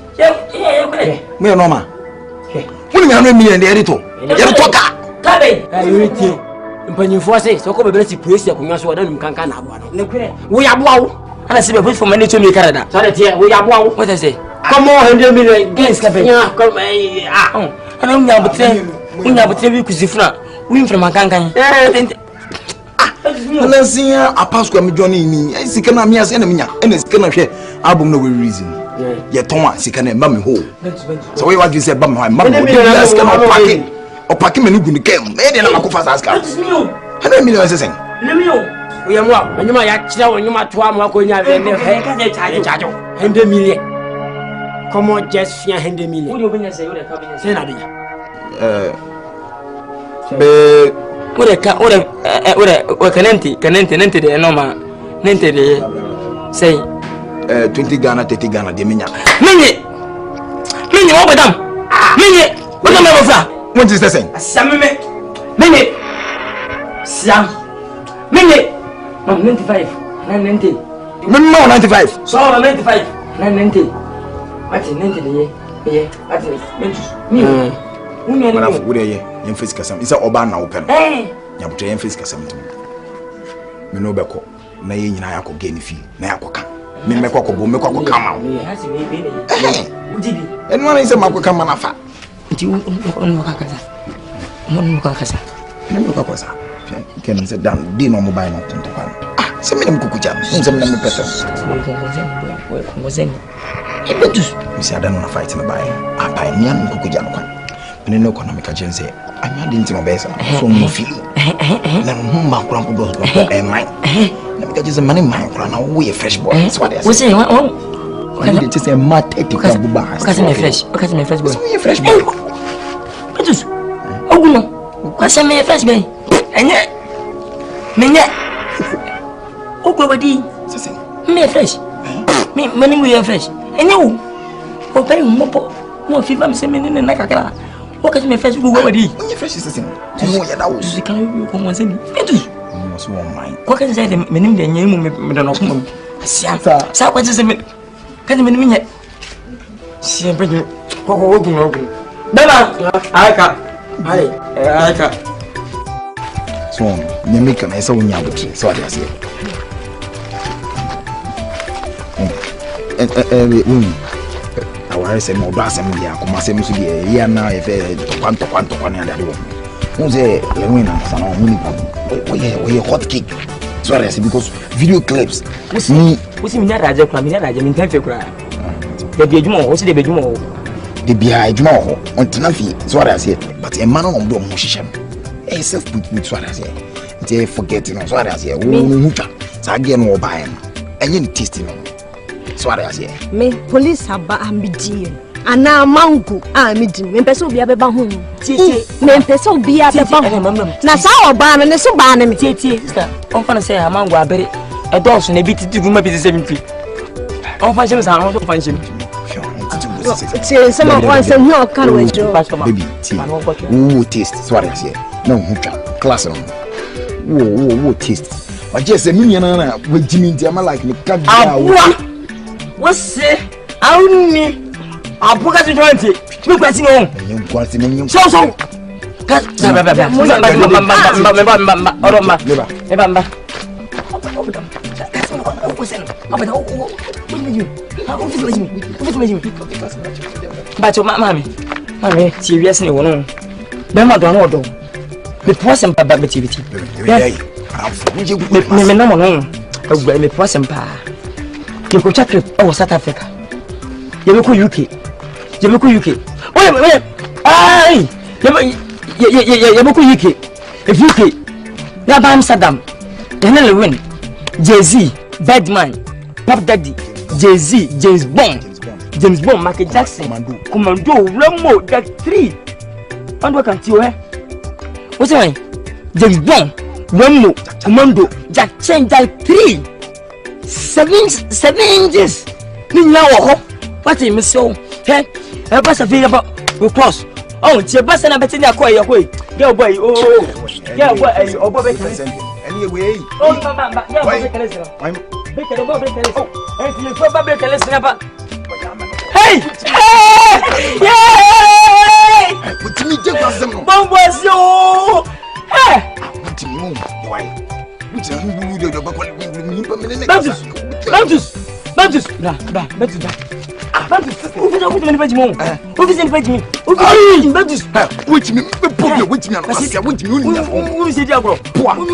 mu ye normal mu ni 100 million de edito ye ka be unity mpanyimfo se so ko bebere si praise ya kunwa so wada num kanka na aboa no ne kwere wo ya boa wo ana se be put for money to me Canada so that here wo ya boa wo what I say come on 100 million gains ka be ya come ana unya botre bi kusifuna win from kankan ana sia apasco am johnny ni sika na me ase na menya ena sika na hwe album no we reason ye tonwa sika na mba me ho so we what you say mba me ho mba me sika na packing o packing me no gunu kem e de na makofa sa sika 100 million sesen we am wa anyuma ya kira wonyuma to am ko nya ve ne he ka charge 100 million come on just 100 million wo obenya say wo de ka benya say na benya be ore kanente de normal nente de say 20 Ghana 30 Ghana de menya menye wo badam menye wo na me wo fra what is this asame me menye siam menye 95 990 memma 95 so 95 990 ati 90 de ye ati me mana fu de ye yem face kasam isa oba na open ya butre yem face kasam me no beko na ye nyina yakọ gani fi na yakoka me mekọ ko bo mekọ ko kama enu ana isa makọ kama na fa nti on ka kasa ken se dan di no mobile no tonto kan se me mkuku jam se me na me pesa ko zen ebetus mi se adan na fight na bai apa ni an mkuku jam kan ene no economic agency anya de ntimo besa so no feel na no ma kura ko do mai na me kaje mani mai kura na wo ye fresh boy so what we say oh kan de say mate ti ka buba kasi me fresh boy so ye fresh boy ebetus oguno kasi me fresh boy enye menye Boadi me fresh me mani we fresh enye wo o pere mo po mo fi fam se me ne na kakra o ka me fresh Boadi enye fresh system mo ya dawo si kan yo ko mo se ni etu mo so online ko ka se de me nim de enye mo me da no ko mo sia sa ko se me ka me nim nye sia be ko ogun baba aka so nyame kana esa wonya abotire so ade ase aware se mo ba se mo ya kuma se mo su ye ya na e fe kwanto kwani ade wo mo ze le win na sana mo ni we hot cake so ade ase because video clips usi mi na raje mi tan fe kura de bi ejuma o si de bi ejuma o de bi ejuma o on tena fi so ade ase but e man on do mo hihye no self put so ade ase nti forget no so ade ase wo hutwa sa ge no obae no enye ni taste no so ade ase me police aba ambidi ana mango amidi me pese obi abeba ho tie me pese obi abeba na sa oba no ne so ba na me tie sister on fa na say mango abere e do so na bi titi ma bi 70 on fa sheme sa on so fa sheme tie se ma kwa se no kan we jo baby tie wo taste so ade ase na hutwa class no wo taste wa je se mi nyana na we jimi nti ama like ni ka bia wo wose Awuni apuka 20 mi kwasi no nyen kwasi nyen so ka ba bacho mami ti wiase ne wono be ma do na odo me posen baba be tibiti Me na mo no. Agba me person pa. Ke ko chakre o South Africa. Ye me ko UK. Wait. Ai! Ye me ko UK. If UK. Na ba Amsterdam. Ene le win. Jay-Z, Badman, Pop Daddy, Jay-Z, James Bond, Michael Jackson, Commando, Ramo, that 3. And what can you what's it? James Bond, Ramo, Commando, Jack Chen, that 3. 7 inches. What a miss so? Hey, a bus available with cross. Oh, it's your bus and I bet in your way. Go boy, oh, boy, anyway. Oh, Mama, hey! Yay! What me take us some Bomb was you! Hey! What you mean? Why? Which are you do the Bantus! Nah, Bantus! Who's in the page more? Who's in the page me? Which me? Which is it, bro?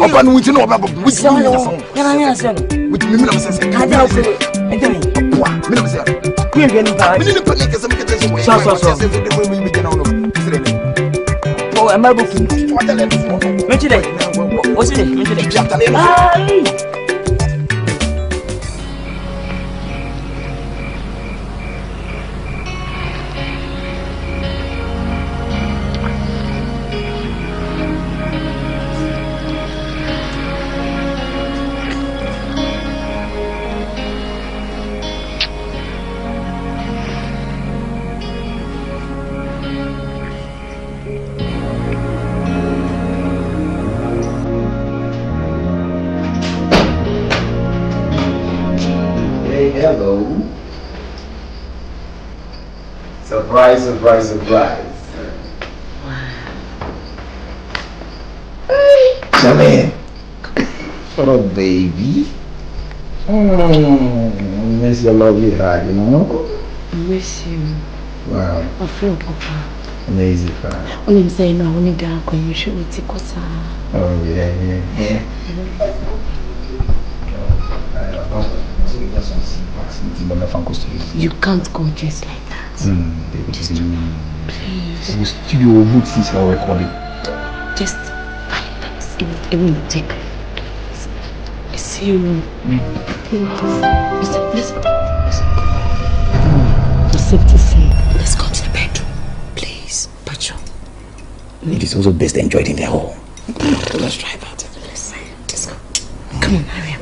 Open with no about which one? Which me, oh, am I booking? What's it? Hello. Surprise. Hey, Charmaine. What up, baby? Miss your lovely heart, you know? Miss you. Wow. I feel Papa. Amazing, fun. When you say no, when you go, you should take us. Oh, yeah. You can't go just like that. Baby, just please. The studio books is our recording. Just 5 minutes. It will take. It's you. Listen. For safety's sake, let's go to the bedroom. Please, Pacho. It is also best enjoyed in their home. Let's try that. Let's go. Come on, hurry up.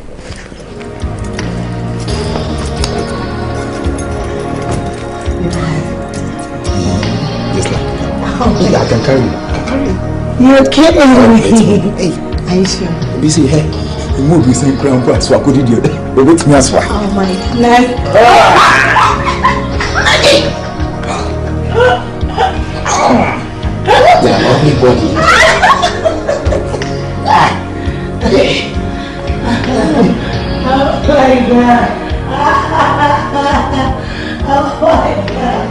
I can carry you. You're kidding me. Hey, are you sure? You see, hey, the movie is in crown price, so I could idiot. But wait me as well. Oh my God. Yeah, lovely body. Oh my God. Oh my God.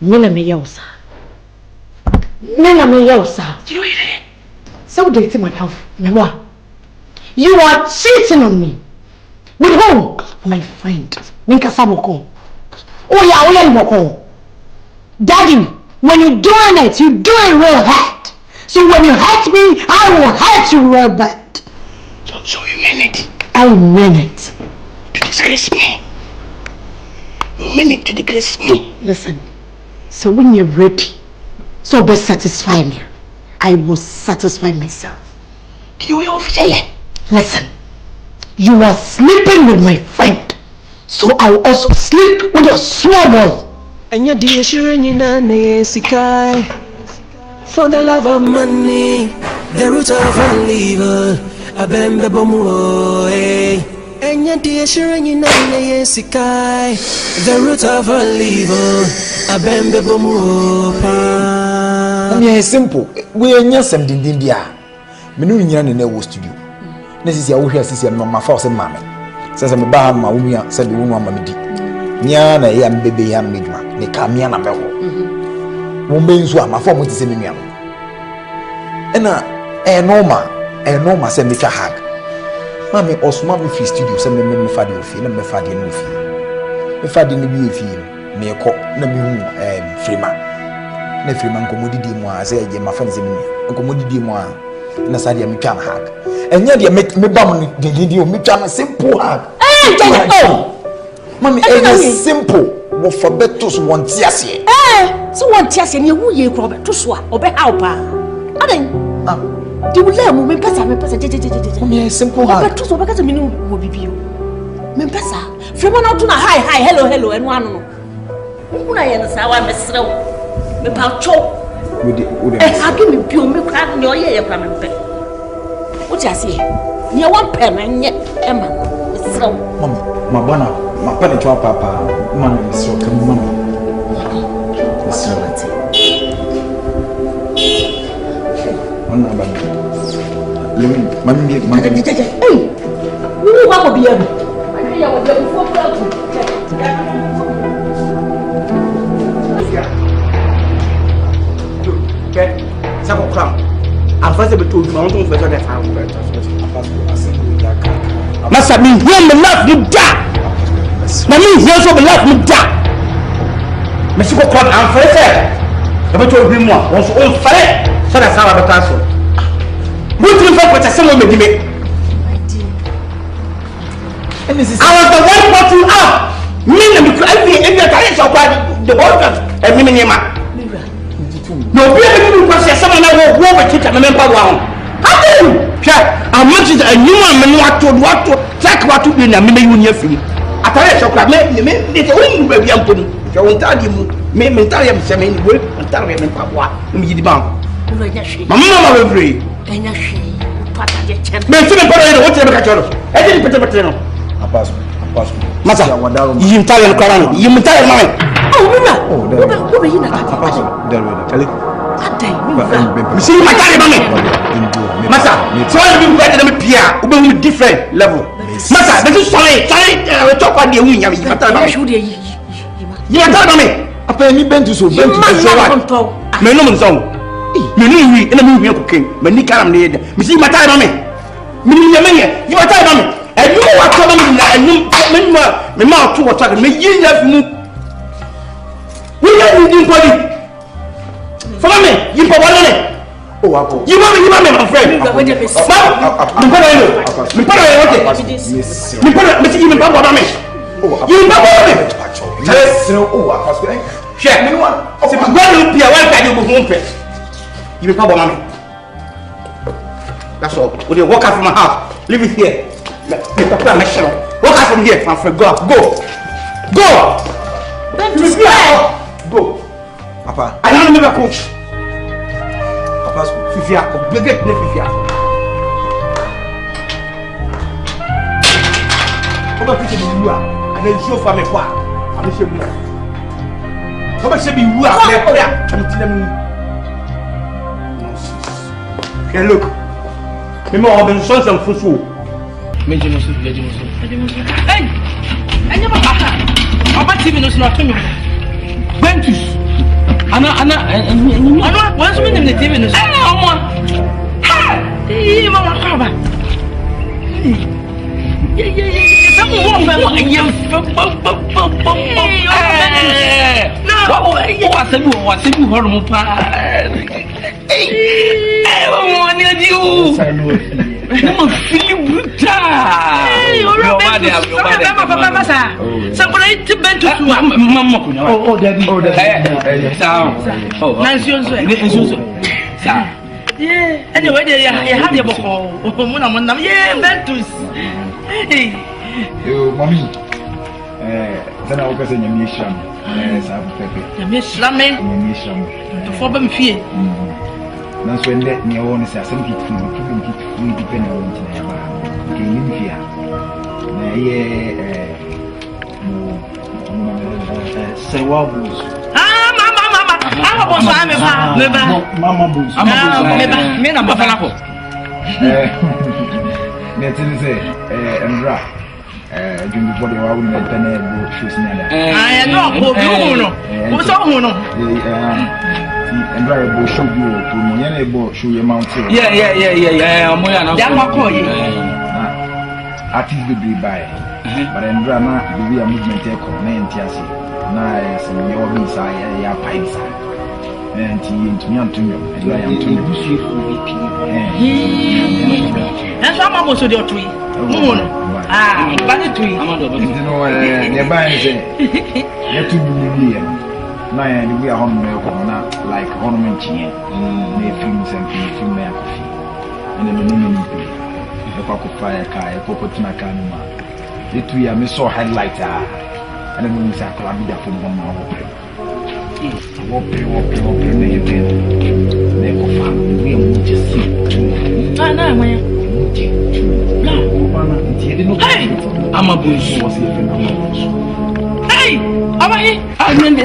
Nina me yosa. You hear it? So dating my health. Mewa. You are cheating on me. With whom? My friend. Ninka Samoko. Oh yeah, Moko. Daddy, when you're doing it real hard. So when you hurt me, I will hurt you real bad. So you mean it? I mean it. To disgrace me. You mean it to disgrace me? Listen. So when you're ready, so be satisfy me. I will satisfy myself. You will say. Listen, you are sleeping with my friend, so I will also sleep with your small boy. And your dear for the love of money, the root of all evil. ABEN BOM. And your dear the root of all evil. ABEN BOM. It's simple. We are not some dindia. Menu in the studio. This is your sister, my force and mammy. Says I'm a bar, my woman said the woman mammy. Nyana, young baby, young midma, the Kamiana Bell. Woman, so my form with the same. And Norma send me a hug. Mammy or smart free studio, send me Fadi of Fee, and me Fadi and Fee. Me Fadi in the Fee, me a cop, Namu, Freeman. Ne Freeman commodity moi, say, my friends in me, a commodity moi, and a sadia me can hug. And yet you make me bum, did you make a simple hug? Mammy, it is simple. What for betos want Tiasie? So one Tiasie, and you will ye Robert to swap or be how pa. I think you will learn me pass. Me simple hug. But to so because a minute will be you. Me pass. From one out to hi, hello, and one. Who I am, so I'm a slow. Me poucho. I give me pure milk crab in your ear, what I say? You want pen yet, Emma. So, my bonner, my penny to papa, man, Miss Rock, mamma. Miss Rock. Mammy, hey, you want to be able. I know what you're before. Okay, Sabo Crown. I'm first able to mountain for that house. Massa me, when the love you die. Mammy, here's what the love you die. Messico Crown, I'm first. Never told him more. Once all fire, so that's how I got. What do you think what someone made me? I was the one bottle up. Me and the direction of the workers and Minima. No, we are going to say someone I will walk with a member. How do you? I'm not a new one, what to take what to be in a million fee. I tell you, it's only baby I'm putting. If you won't tell you, me tell you, Sammy, work and tell me, Papa, me the bomb. Mamma will agree. And a she, Papa, your champ. May see the brother, what's the matter? I didn't put the potato. Massa, you Italian Koran, you Italian mind. Oh, who are you not? See my mommy. Massa, so I'll be better than Pierre, who will be different level. Massa, this is sorry, talk on the wing. You are telling me. I pay me bent to so bent to so what? My name is song. Me know we in a movie cooking. Me ni karam ne. Me see my time on me. Me ni me you are time on me. And you are coming in and you me ma to what me yin left mu. We are in body. Follow me. You for one minute. Oh, Apo. You want me, my friend. Me put me see you papa me. You papa me. Yes, no. Oh, Apo. Share me one. Se me go no pia one ka you go home. You be power mommy. That's all. Would you walk out from my house? Leave it here. Walk out from here, my friend. Go. Bentus, go. Papa. I don't remember coach. Papa, Fifia, obligate me Fifia. Oba put me wua, and then show for me kwa. I'm sure me. Oba say be wua, me kwa. I'm telling you. Hey, look. Me mo oben so some fusu. Me jinosu. Hey! Anya papa. Papa TV no so to me. Bentus. Ana once me name the TV no so. Omo. Ha! Eh, mama papa. Some woman I am what's you hormone pa. I want you. I'm feeling brutal. Somebody to bend to Mamma. Oh, daddy. Yeah, anyway, you have your book. Yeah, Bentus. Yo, mommy. Then I was in your mission. The Miss Lamin to form fear. That's when let me own is a something to depend on here. Say what booze. Mama booze. Emra. During the body, I wouldn't have I know. What's all no? And drive show you to Moyane show your mountain. Yeah. Artist will be by. But in drama, we are movement name Tiasi. Nice and your inside, your pipes. And to me, and I am to you. That's why I'm also the tree. But the tree. You know, nearby, you to be Nine, we are on like ornament, films and film coffee. And then the name of the fire car, a popotina canuma. The two are so highlighter. And then we say, Akrobeto from 1 hour. Open, they go farm. We are just see. I'm a bush was here. Hey! I mean,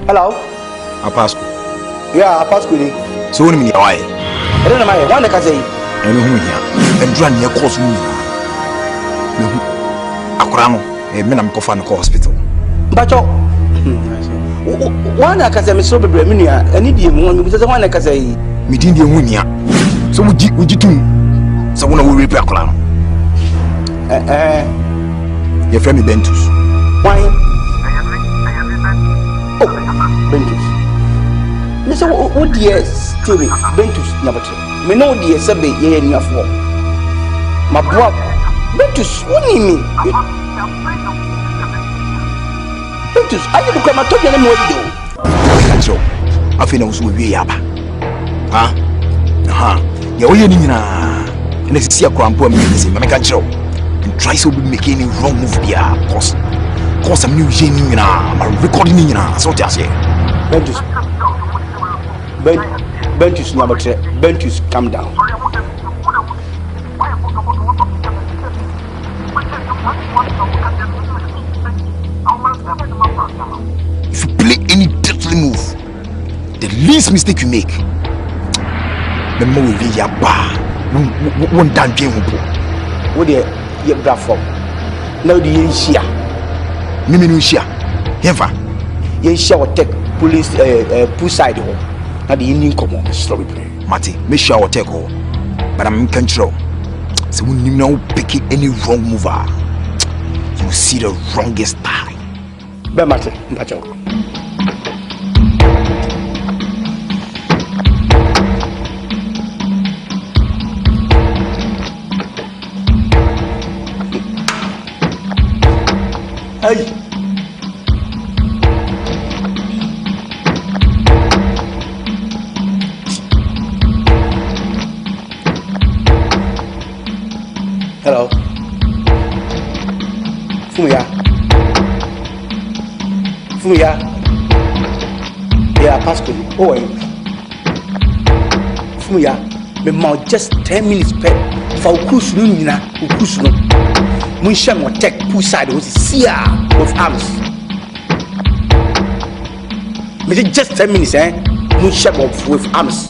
Hello? Apasco. Yeah, Apasco. So when me why? I don't know my one can say. I know who here. And run your course me. Akurano, a men am coffin hospital. But one I can say, Miss Robert Breminia, and Indian one because one I can say, meeting the Winia. So would you do? Someone will repair Akurano. Your friend Bentus. Why? Bentus. Mister, what dear Stevie Bentus number 2. Me know dear Sabe ye in your form. My brother Bentus, what do you mean? Bentus, I didn't come and talk to them. So, I feel I was with you. You're in a see a grandpa medicine, but I can't show. And try to make any wrong move here. Cause I'm new genie, I'm recording in so just say. Bentus number 3. Bentus, calm down. swiftly move. The least mistake you make, the more will be your bar. One damn game will go. What the you brought from? Now the Asia. Mimi Shia. Ever. Asia will take police push side home. Now the Indian come on. Story play. Mati, make sure I will take all. But I'm in control. So when you know picking any wrong mover, you see the wrongest time. But Mati, Mpacho. Hey. Hello. Fuya. Yeah, Pascal. Oh, Fuya. Me mau just 10 minutes per. For Ukusunu nina, Ukusunu. Munsham will take two sides with seer with arms. Maybe just 10 minutes, Munsham with arms.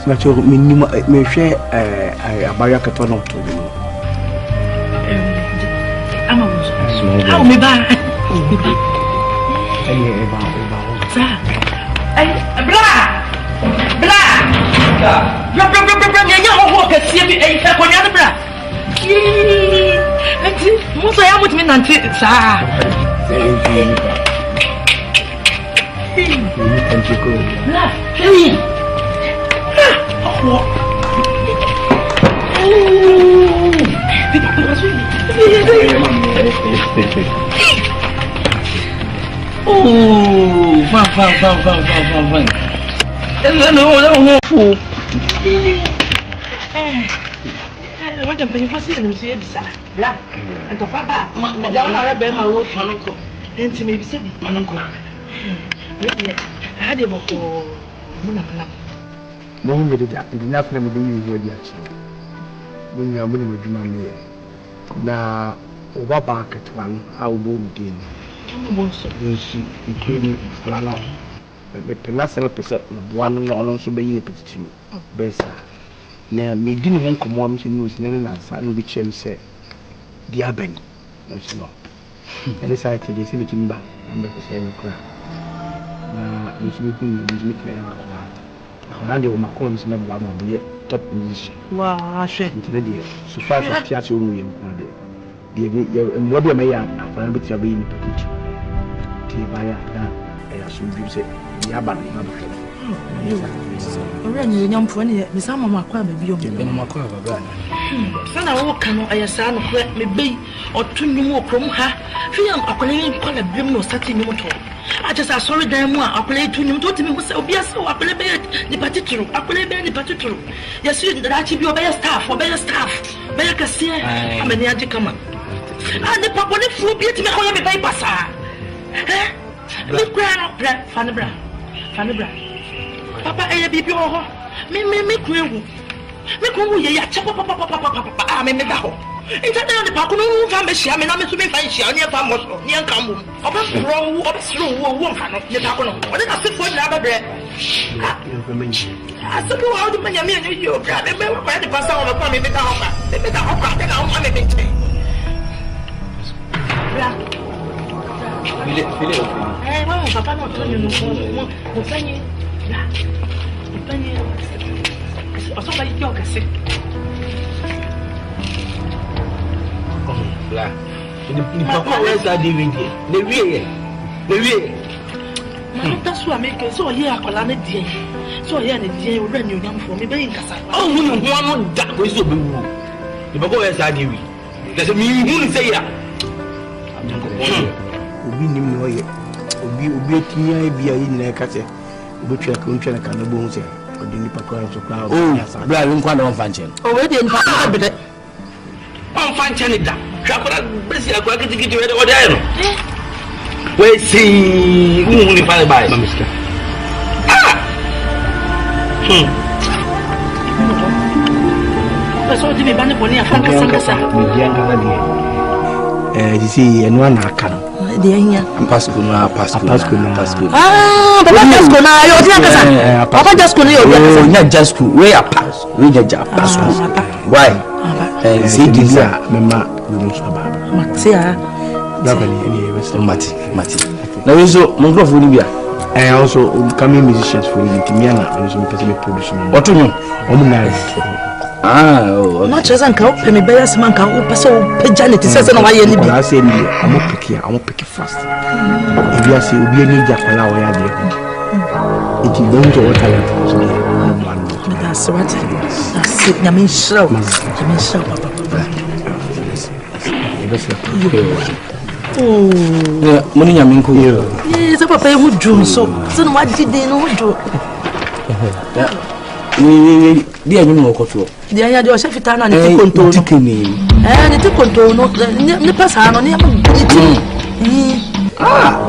Nacho minimum me share abaya katono to me. How me ba? na oba back at one how boom din nsi ikeni lana be penasel pesa one no so be yin petitu besa na me di ne nkomo am se news ne na sa no bi chem se di ABEN no so no ele sa ti di se bi timba ambe ko se no kra na nsi bi ku nsi bi na de o makon se na ba mo bi top news Wow, shit. Indeed, so far as theatre room, and what you may have, and with your being petition. Tivaya, I assume you say, Yaban, already young friend, Miss Amma Quam, be your son. I walk on a son of me be or 2 more from her. Feel a playing call a brim no starting motor. I just saw sorry damn one. I played to him, told me was obvious. So I play the particular. I play the particular. Yes, you that you be a staff or better staff. Better Cassia, I'm an anti come on. And the papa will be to me how you pay passa. Eh? Look, grand, Fanny Brown. Papa, I be your me, crew. Make who ye chop papa, I may make that. It's the park, no family, I mean, I'm to be fine, she only a farm was near Camu. Up through one fan of the Tacono. What did I say for another bread? I said, how do many men you grab a member by the pass on the family with the hopper? They made a hopper, then I'll make it. Hey, well, Papa, not telling you no funny. Somebody talk, I say. bla. Ni papa we sa di wingi. Le wie. That's why I make it so here. I call on the day. So here the day we run you young for me. Be in casa. Oh, who no da we so be wu. Ni papa we sa di wi. There's me who say ya. Obi nim no ye. Obi etinya bia yi na ka se. Obi twa na ka na bo hu se. Odi ni papa so kla. Oh, bra we nkwa na on fanchen. Oh, we dey nfa ka bede. On fanchen da. Kwapara besi akwa kitikiti we odi ayo. We see who ni pale bai. Mamiska. So di me bane boni afanga sangasa. Me dia ngala die. You see eno na aka no. Dia nya. Pasco na. Ah, papa Jasco na yo dia kasa. Papa Jasco na yo dia kasa. Nya Jasco we apa. We ja Pasco. Why? See this mama we no so baba. Matia. Dabali any Western Mati. Now we so microphone ni bia. Also coming musicians for the Timiana and some person production. What do you? No cheza nka upe me beya sima nka upe so upe Janet sese na waye ni bi. I say ni amo pick fast. If you say obi eni ja kwala wo ya de. It is don't what talent so man. That's what. That's it. Nyame show. Papa. Oh, yeah, money nyame nko yo. Yes, papa you do so. So no what did they no do? Yeah. Ni dia nyum no koto. Dia ya de o chef tana ni tikonto no. Tikini. Ni tikonto no. Ni pesa no ni am gidi.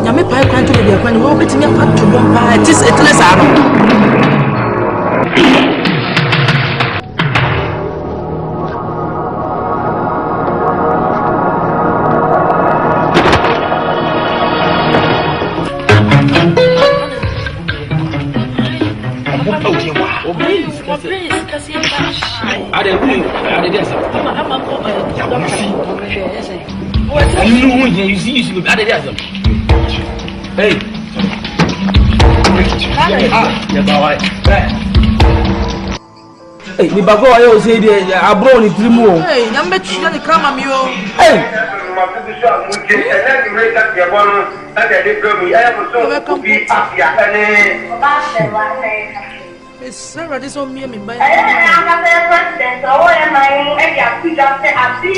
Nyame pai kwanto de bia kwani wo betimi apato bom pa. It is etless ano. Hey. Hey, ni bako ayo say de abro ni trimu. Hey, nyambe tuya ni kama miyo. Hey. Sarah, this on me and buy. President, oh, am I? I see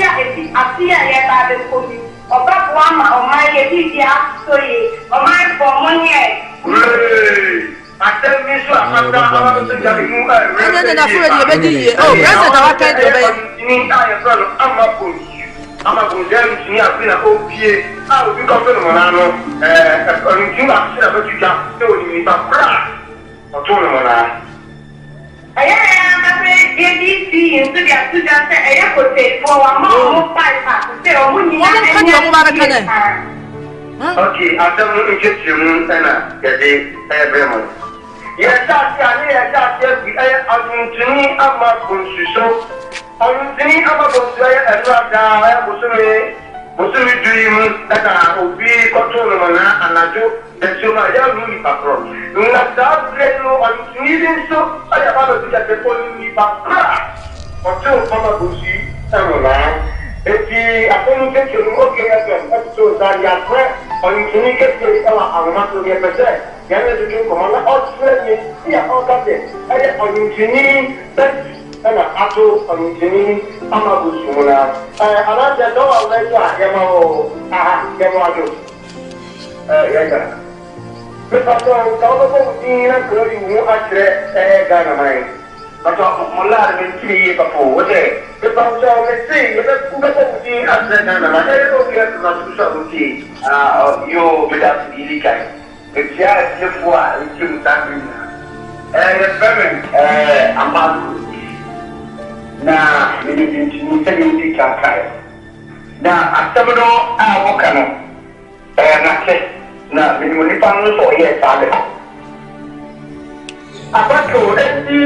Oba Wama, or my Yedia, so ye, or my for money. I tell me so. I'm not going to move. Oh, President, I can't do it. I'm a good to me. I've been a whole year. I will be confident on Anno. According to my son, but you can't tell me about crack. Or told him on I am afraid ABC into the students say for a more 5 say when you okay, I'll tell you Egyptian and get every month. Yes, that's I'm to me, I'm not going to show. I'm to me, I'm not going to say, and right now I was doing that I will be controlling and I do. That's my young background. You have that great law and needing so I have to get the police back. Or two from a bushy, and if you are going to get your working episodes that you are correct, or you can get your amount to get percent. You have to do commander or training, here or that day. I have on you that and a apple on you, I'm a bush woman. I like the door later, yeah. But I don't know you actually Ghana mine. But I'm not going to see before. If I'm saying, let's go to Ghana. I don't get to see. You without the guy. It's just the one who I'm not. Now, we need to see now, after I walk on. Na mimi pano so ye sale abato eti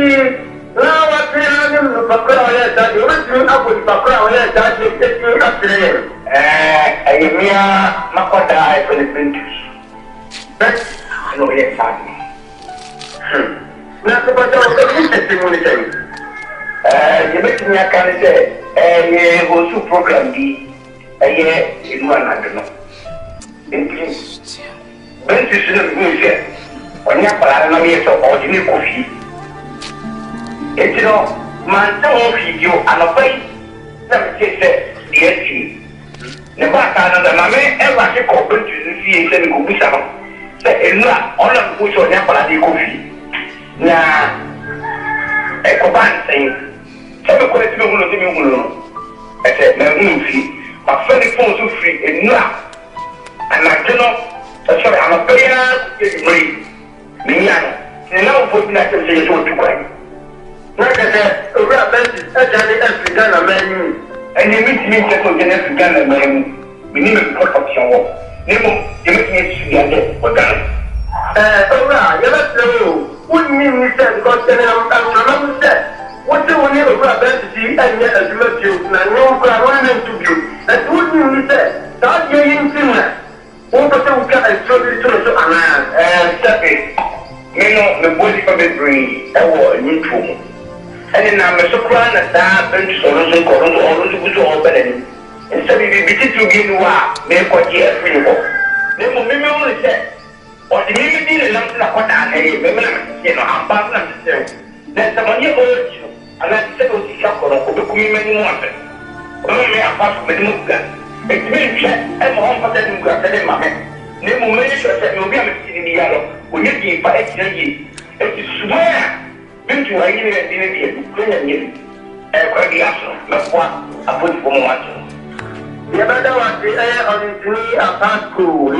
la wa tena ni bakra ya da yo ni abu bakra ya da je ke ka tire ayemia makoda ai Philippines bet no ye sale na ko ba do ko testimony tay ye bet ni akane se ye go su program bi in one under. Benson music. When you are a ordinary coffee, it's no man, don't feed you and obey. Let me say, yes, the back of the mammy ever open to the sea and go with some. Say, not all of which on your coffee. Now, a command saying, tell me what you will do. I said, no, my friend phones you free enough. And I cannot, sorry, I'm a player. And now put me at the same time. Like I said, a rabbit is actually African menu. And you meet me to put an African menu. We need a pot of your work. You make me see again. What done? You let know. What mean you said, because I'm said. What do we need a rabbit to see and yet as you let you? And I know I want to you. That's what you said. Start getting similar. What was the story to Anna? Step it. The body for the brain, a war in you. And then I'm a soprano that bench solution called all to all better. Instead of it to give you up, make what you have free for. Then maybe only said, or the maybe didn't answer what I had, you know, I'm bound to say. That's the money over you, and I said, oh, shock or many more. Only a part of the Muga. It's been checked and more for them to get my head. Nemo many shots that you'll be in the yellow. When you give by it is swear. Been to a year and dinner, and quite the action. That's what I put for one. The other one, the air on his knee, a past school.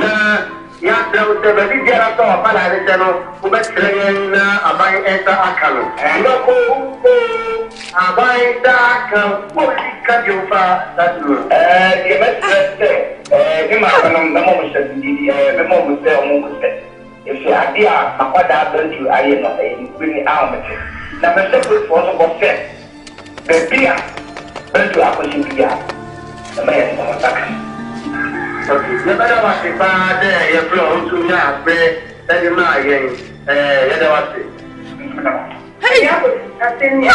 Yes, there was a big get out of a paladino who met playing a buying enter a canoe. And a buying dark, what can you far that room? You must say, you might the moment the moment there. If you are dear, my father burned you, I am not a winning army. Now, the separate force of set. The beer burned you up with you. The man on attack. Okay, you better watch the father, your flow to your bread, and your mind, you watch it. Hey, I think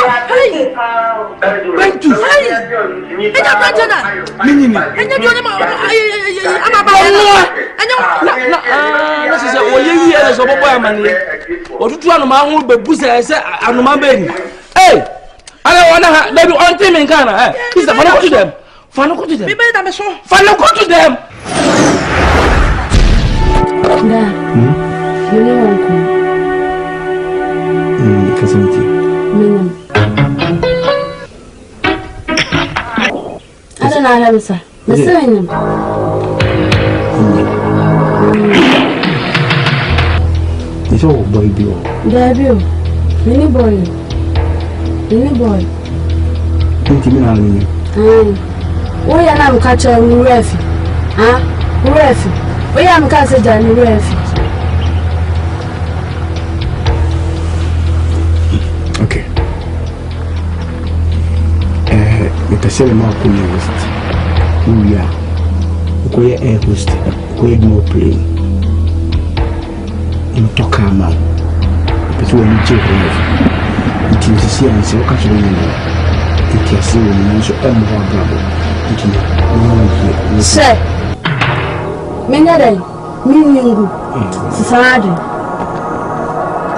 I don't know, sir. The same. It's all boy, Bill. Debut. Mini boy. Mini boy. 20 minutes. Why am I catching a refi? Huh? Refi. Why am I catching a refi? Okay. The same amount of host. We are. We are air host. We are more playing. You talk about. But when you check on it, it is see and say, "Catch me now." It is see when you show more bravo. It is. Sir. Menade. Minungu. Sisadi.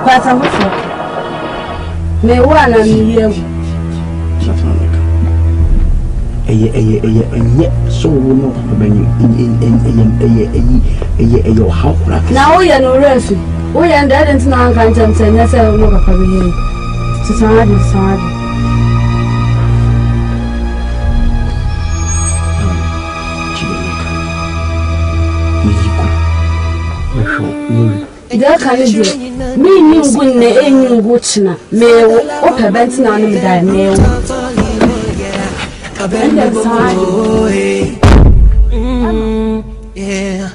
Pasamufo. Me wana ni yewu. So no how now we are no refi. We are dead and now can't say yes, I will never come here. Society. There can be me new good name, Guchina, may open Benson on the diamond. Yeah.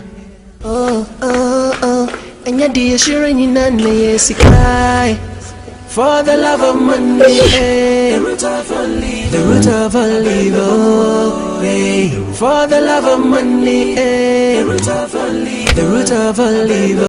And your dear sharing in the sky for the love of money, the root of all evil, for the love of money, the root of all evil.